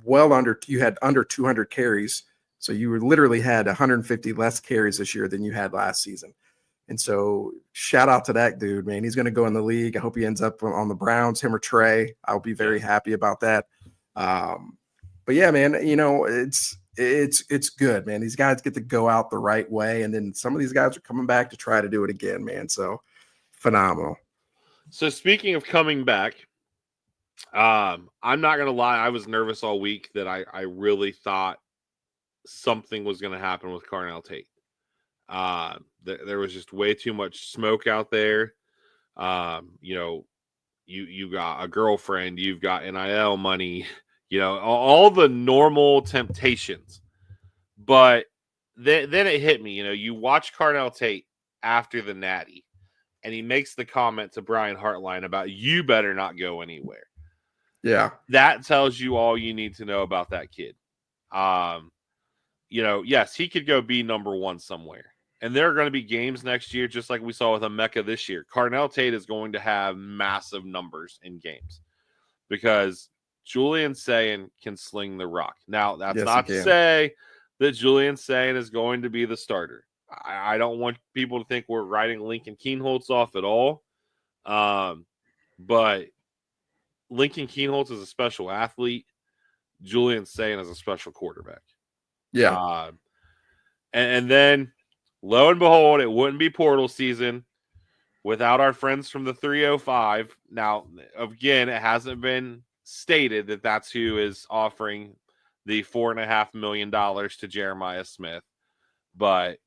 under 200 carries. So you literally had 150 less carries this year than you had last season. And so shout out to that dude, man. He's going to go in the league. I hope he ends up on the Browns, him or Trey. I'll be very happy about that. But yeah, man, it's good, man. These guys get to go out the right way. And then some of these guys are coming back to try to do it again, man. So phenomenal. So speaking of coming back, I'm not going to lie. I was nervous all week that I really thought something was going to happen with Carnell Tate. There was just way too much smoke out there. You got a girlfriend, you've got NIL money, all the normal temptations. But then it hit me. You watch Carnell Tate after the Natty, and he makes the comment to Brian Hartline about, you better not go anywhere. Yeah. That tells you all you need to know about that kid. Yes, he could go be number one somewhere. And there are going to be games next year, just like we saw with Emeka this year. Carnell Tate is going to have massive numbers in games because Julian Sayin can sling the rock. Now, that's not to say that Julian Sayin is going to be the starter. I don't want people to think we're writing Lincoln Kienholz off at all. But Lincoln Kienholz is a special athlete. Julian Sayin is a special quarterback. Yeah. And then, lo and behold, it wouldn't be portal season without our friends from the 305. Now, again, it hasn't been stated that that's who is offering the $4.5 million to Jeremiah Smith. But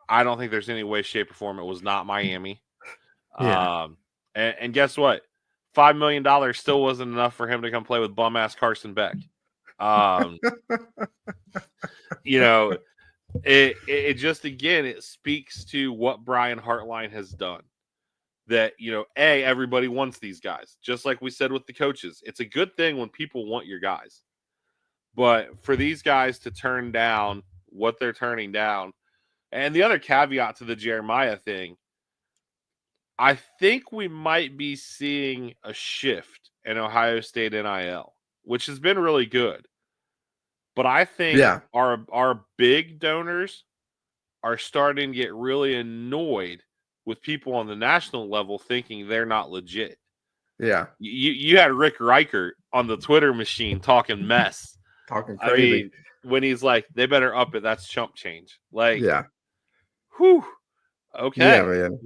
I don't think there's any way, shape, or form it was not Miami. Yeah. And guess what? $5 million still wasn't enough for him to come play with bum-ass Carson Beck. It just, again, it speaks to what Brian Hartline has done. That, everybody wants these guys. Just like we said with the coaches. It's a good thing when people want your guys. But for these guys to turn down what they're turning down, and the other caveat to the Jeremiah thing, I think we might be seeing a shift in Ohio State NIL, which has been really good. But I think our big donors are starting to get really annoyed with people on the national level thinking they're not legit. Yeah. You had Rick Reichert on the Twitter machine talking mess. Talking I crazy. mean, when he's like, they better up it. That's chump change. Like, Yeah. whew. Yeah, Okay. man.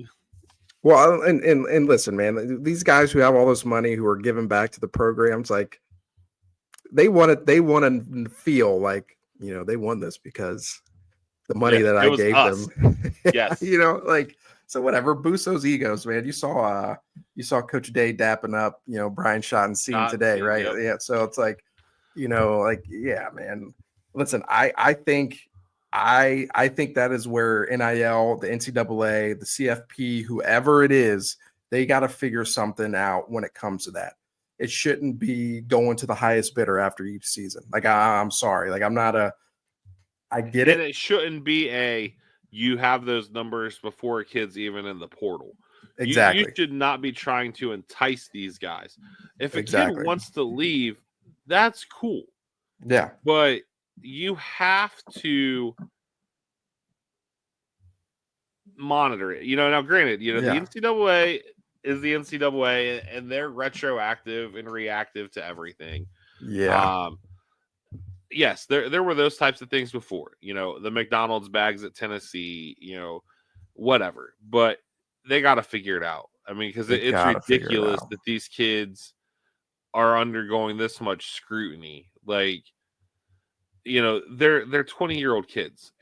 Well, and listen, man, these guys who have all this money who are giving back to the programs, like they want to feel like, they won this because the money that It I was gave us. them. Yes. Like, so whatever, boost those egos, man. You saw Coach Day dapping up, Brian Schottenstein today, right? Yep. Yeah. So it's like, yeah, man. Listen, I think that is where NIL, the NCAA, the CFP, whoever it is, they got to figure something out when it comes to that. It shouldn't be going to the highest bidder after each season. Like, I'm sorry. Like, I get it. And it shouldn't be you have those numbers before a kid's even in the portal. Exactly. You should not be trying to entice these guys. If a kid Exactly. wants to leave, that's cool. Yeah. But you have to monitor it. Now granted, the NCAA is the NCAA and they're retroactive and reactive to everything. Yeah. Yes, there were those types of things before. The McDonald's bags at Tennessee, whatever. But they got to figure it out. I mean, because it's ridiculous that these kids are undergoing this much scrutiny. Like, they're 20-year-old kids,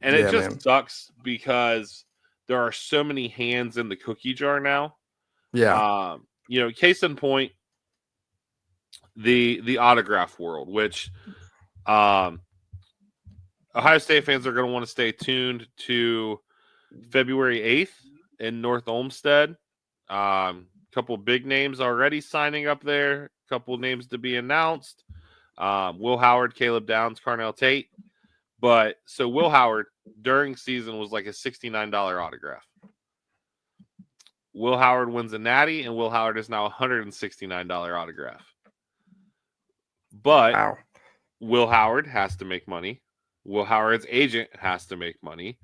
and it just sucks because there are so many hands in the cookie jar now. Yeah. Case in point, the autograph world, which Ohio State fans are going to want to stay tuned to February 8th in North Olmsted. Couple big names already signing up there. Couple names to be announced. Will Howard, Caleb Downs, Carnell Tate. But so Will Howard during season was like a $69 autograph. Will Howard wins a natty, and Will Howard is now a $169 autograph. But wow. Will Howard has to make money. Will Howard's agent has to make money.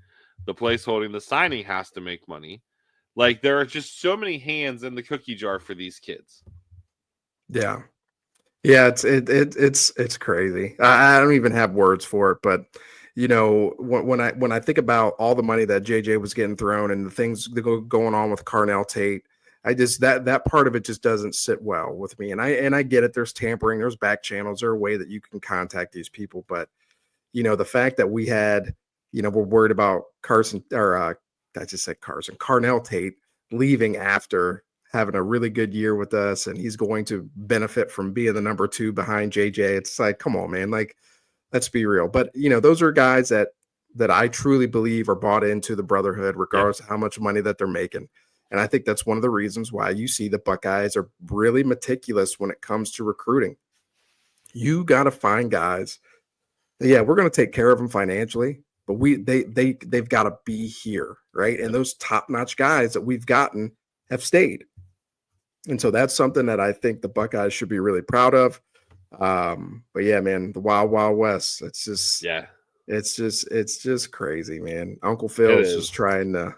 The place holding the signing has to make money. Like, there are just so many hands in the cookie jar for these kids. Yeah. Yeah, it's crazy. I don't even have words for it, but when I think about all the money that JJ was getting thrown and the things that going on with Carnell Tate, I just that part of it just doesn't sit well with me. And I get it. There's tampering, there's back channels, there's a way that you can contact these people, but the fact that we had, we're worried about Carnell Tate leaving after having a really good year with us, and he's going to benefit from being the number 2 behind JJ. It's like, come on, man. Like, let's be real. But, those are guys that I truly believe are bought into the brotherhood, regardless of how much money that they're making. And I think that's one of the reasons why you see the Buckeyes are really meticulous when it comes to recruiting. You got to find guys. Yeah, we're going to take care of them financially, but they've got to be here, right? And those top-notch guys that we've gotten have stayed. And so that's something that I think the Buckeyes should be really proud of. But yeah, man, the Wild Wild West, it's just crazy, man. Uncle Phil is just trying to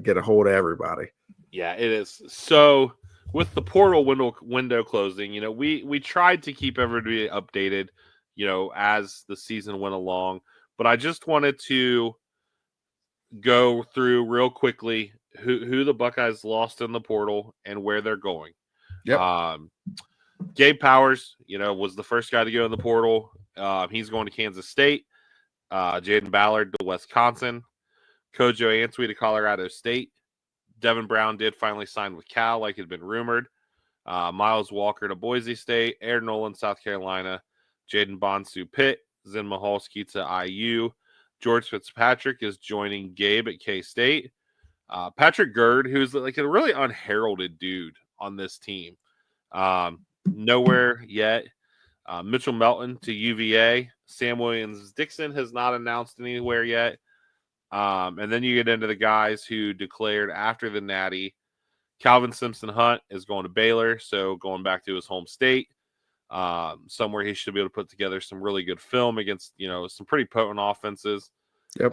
get a hold of everybody. Yeah, it is. So with the portal window closing, we tried to keep everybody updated, as the season went along, but I just wanted to go through real quickly who the Buckeyes lost in the portal and where they're going. Yep. Gabe Powers, was the first guy to go in the portal. He's going to Kansas State. Jaden Ballard to Wisconsin. Kojo Answe to Colorado State. Devin Brown did finally sign with Cal, like had been rumored. Miles Walker to Boise State. Aaron Nolan, South Carolina. Jaden Bonsu Pitt. Zen Mahalski to IU. George Fitzpatrick is joining Gabe at K-State. Patrick Gerd, who's like a really unheralded dude on this team. Nowhere yet. Mitchell Melton to UVA. Sam Williams-Dixon has not announced anywhere yet. And then you get into the guys who declared after the Natty. Calvin Simpson-Hunt is going to Baylor, so going back to his home state. Somewhere he should be able to put together some really good film against, some pretty potent offenses. Yep.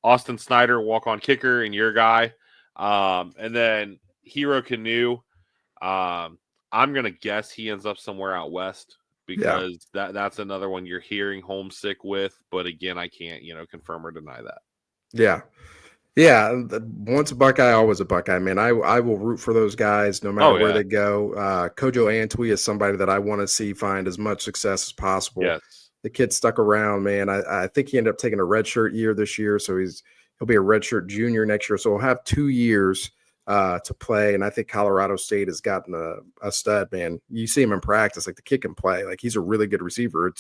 Austin Snyder, walk-on kicker, and your guy. And then Hero Canoe I'm gonna guess he ends up somewhere out west Yeah. because that's another one you're hearing homesick with. But again, I can't confirm or deny that. Yeah. Yeah, once a Buckeye, always a Buckeye, man. I will root for those guys no matter where Yeah. they go. Kojo Antwi is somebody that I want to see find as much success as possible. Yes. The kid stuck around, man. I think he ended up taking a redshirt year this year, so he'll be a redshirt junior next year. So he'll have 2 years to play. And I think Colorado State has gotten a stud, man. You see him in practice, like the kid can play. Like he's a really good receiver.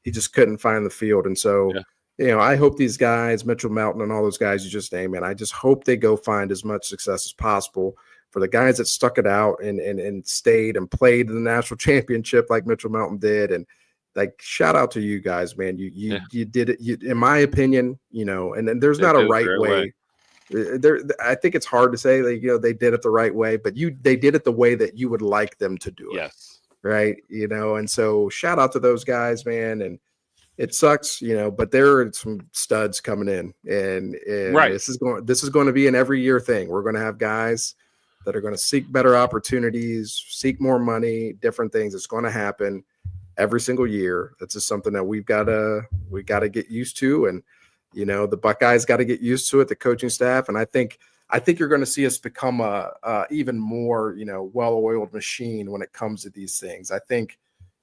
He just couldn't find the field, and so. Yeah. I hope these guys, Mitchell Melton and all those guys you just named, man, I just hope they go find as much success as possible. For the guys that stuck it out and stayed and played in the national championship like Mitchell Melton did. And like, shout out to you guys, man. You did it. In my opinion, and there's not a right way. I think it's hard to say that, they did it the right way, but they did it the way that you would like them to do it. Yes. Right. And so shout out to those guys, man. And it sucks, but there are some studs coming in, and right. This is going to be an every year thing. We're going to have guys that are going to seek better opportunities, seek more money, different things. It's going to happen every single year. That's just something that we got to get used to, and the Buckeyes got to get used to it. The coaching staff, and I think you're going to see us become a even more well-oiled machine when it comes to these things. I think.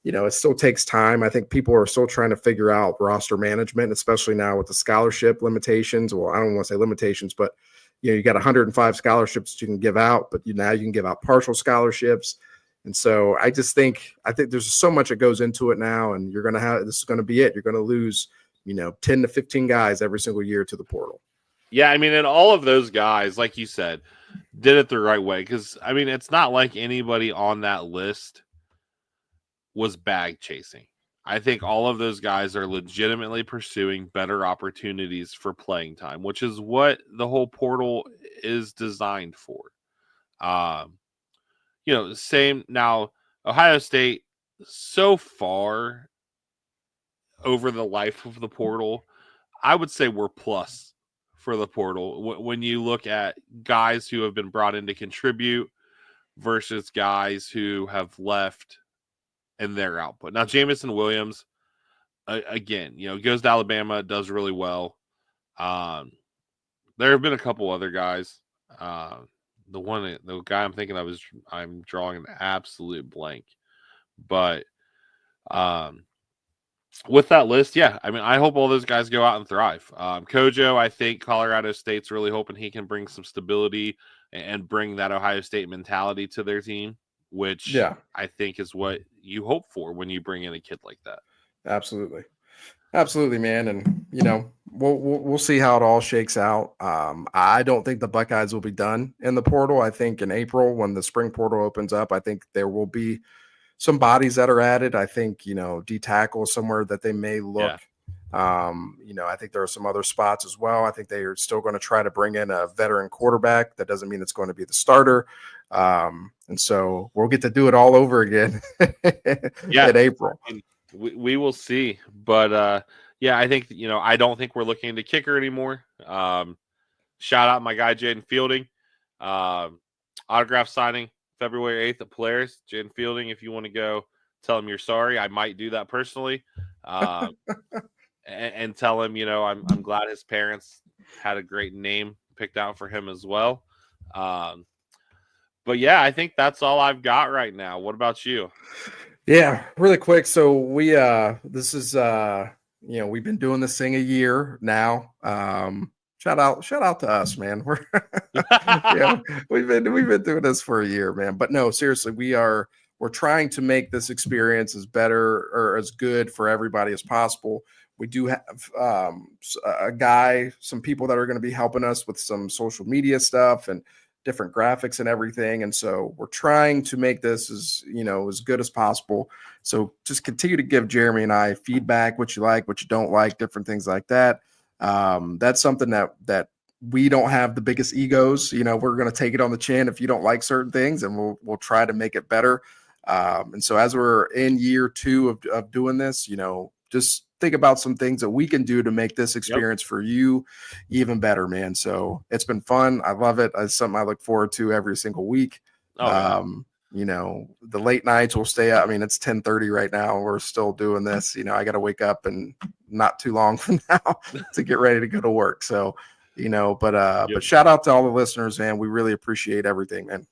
It still takes time. I think people are still trying to figure out roster management, especially now with the scholarship limitations. Well, I don't want to say limitations, but you got 105 scholarships that you can give out, but now you can give out partial scholarships. And so I think there's so much that goes into it now, and this is going to be it. You're going to lose, 10 to 15 guys every single year to the portal. Yeah, and all of those guys, like you said, did it the right way. Because it's not like anybody on that list was bag chasing. I think all of those guys are legitimately pursuing better opportunities for playing time, which is what the whole portal is designed for. Same now, Ohio State so far over the life of the portal, I would say we're plus for the portal. When you look at guys who have been brought in to contribute versus guys who have left and their output. Now, Jamison Williams, again, goes to Alabama, does really well. There have been a couple other guys. The guy I'm thinking of I'm drawing an absolute blank. But with that list, yeah, I hope all those guys go out and thrive. Kojo, I think Colorado State's really hoping he can bring some stability and bring that Ohio State mentality to their team, which I think is what you hope for when you bring in a kid like that. Absolutely, man. And we'll see how it all shakes out. I don't think the Buckeyes will be done in the portal. I think in April, when the spring portal opens up, I think there will be some bodies that are added. I think D tackle somewhere that they may look. I think there are some other spots as well. I think they are still going to try to bring in a veteran quarterback. That doesn't mean it's going to be the starter. And so we'll get to do it all over again in April. We will see. But I think, I don't think we're looking into kicker anymore. Shout out my guy, Jaden Fielding. Autograph signing February 8th at Polaris. Jaden Fielding, if you want to go tell him you're sorry, I might do that personally. And tell him, I'm glad his parents had a great name picked out for him as well. But yeah, I think that's all I've got right now. What about you? Yeah, really quick. So we've been doing this thing a year now. Shout out to us, man. We've been doing this for a year, man. But no, seriously, we're trying to make this experience as better or as good for everybody as possible. We do have some people that are going to be helping us with some social media stuff and different graphics and everything. And so we're trying to make this as good as possible. So just continue to give Jeremy and I feedback, what you like, what you don't like, different things like that. That's something that we don't have the biggest egos. We're going to take it on the chin if you don't like certain things, and we'll try to make it better. And so as we're in year 2 of doing this, just think about some things that we can do to make this experience for you even better, man. So it's been fun. I love it. It's something I look forward to every single week. the late nights will stay up. I mean, it's 10:30 right now. We're still doing this. I got to wake up and not too long from now to get ready to go to work. So, but shout out to all the listeners, man. We really appreciate everything, man.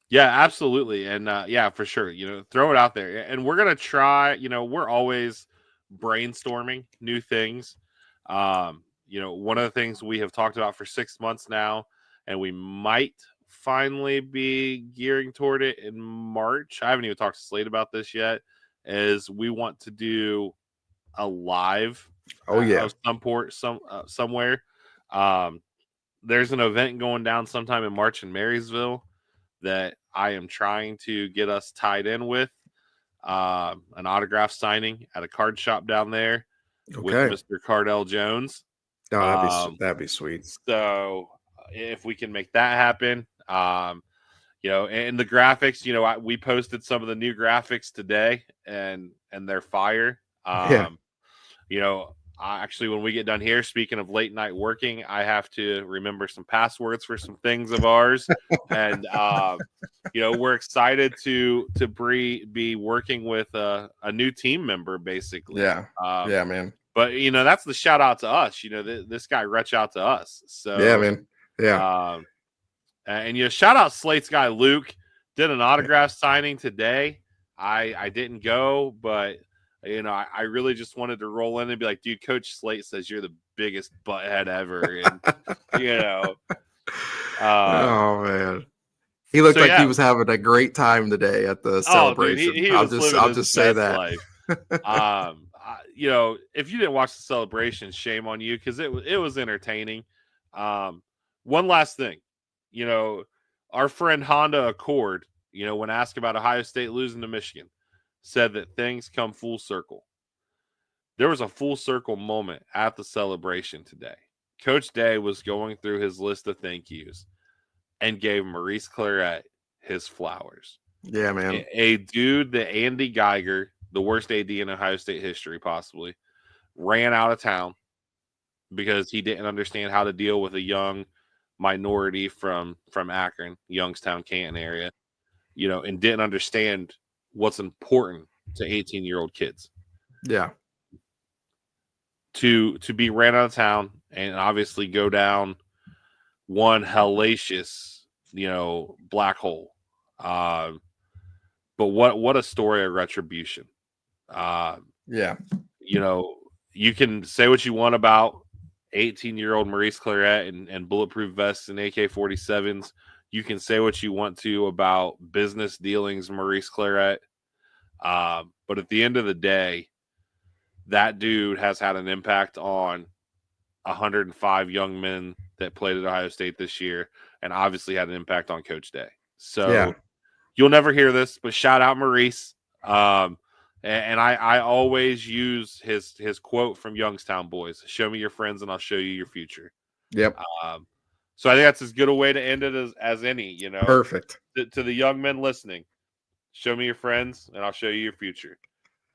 Yeah, absolutely. And yeah, for sure. Throw it out there. And we're going to try, we're always brainstorming new things. One of the things we have talked about for 6 months now, and we might finally be gearing toward it in March. I haven't even talked to Slade about this yet, is we want to do a live of somewhere. There's an event going down sometime in March in Marysville that I am trying to get us tied in with, an autograph signing at a card shop down there with Mr. Cardell Jones. Oh, that'd be sweet. So if we can make that happen, and the graphics, we posted some of the new graphics today, and they're fire. Actually, when we get done here, speaking of late night working, I have to remember some passwords for some things of ours. And, we're excited to be working with a new team member, basically. Yeah. Yeah, man. But, that's the shout out to us. This guy reached out to us. So, yeah, man. Yeah. And, shout out Slate's guy, Luke, did an autograph signing today. I didn't go, but I really just wanted to roll in and be like, dude, Coach Slate says you're the biggest butthead ever. And, oh, man. He looked like he was having a great time today at the celebration. Dude, I'll just say that. If you didn't watch the celebration, shame on you, because it was entertaining. One last thing, our friend Honda Accord, when asked about Ohio State losing to Michigan, said that things come full circle. There was a full circle moment at the celebration today. Coach Day was going through his list of thank yous and gave Maurice Claret his flowers. Yeah, man. A dude that Andy Geiger, the worst AD in Ohio State history possibly, ran out of town because he didn't understand how to deal with a young minority from Akron, Youngstown, Canton area, and didn't understand what's important to 18-year-old kids. Yeah. To be ran out of town and obviously go down one hellacious, black hole. But what a story of retribution. Yeah. You can say what you want about 18-year-old Maurice Claret and bulletproof vests and AK-47s. You can say what you want to about business dealings, Maurice Claret. But at the end of the day, that dude has had an impact on 105 young men that played at Ohio State this year, and obviously had an impact on Coach Day. So You'll never hear this, but shout out Maurice. And I always use his quote from Youngstown Boys: "Show me your friends, and I'll show you your future." Yep. So I think that's as good a way to end it as any, Perfect. To the young men listening, show me your friends and I'll show you your future.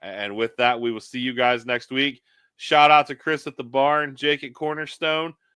And with that, we will see you guys next week. Shout out to Chris at the barn, Jake at Cornerstone.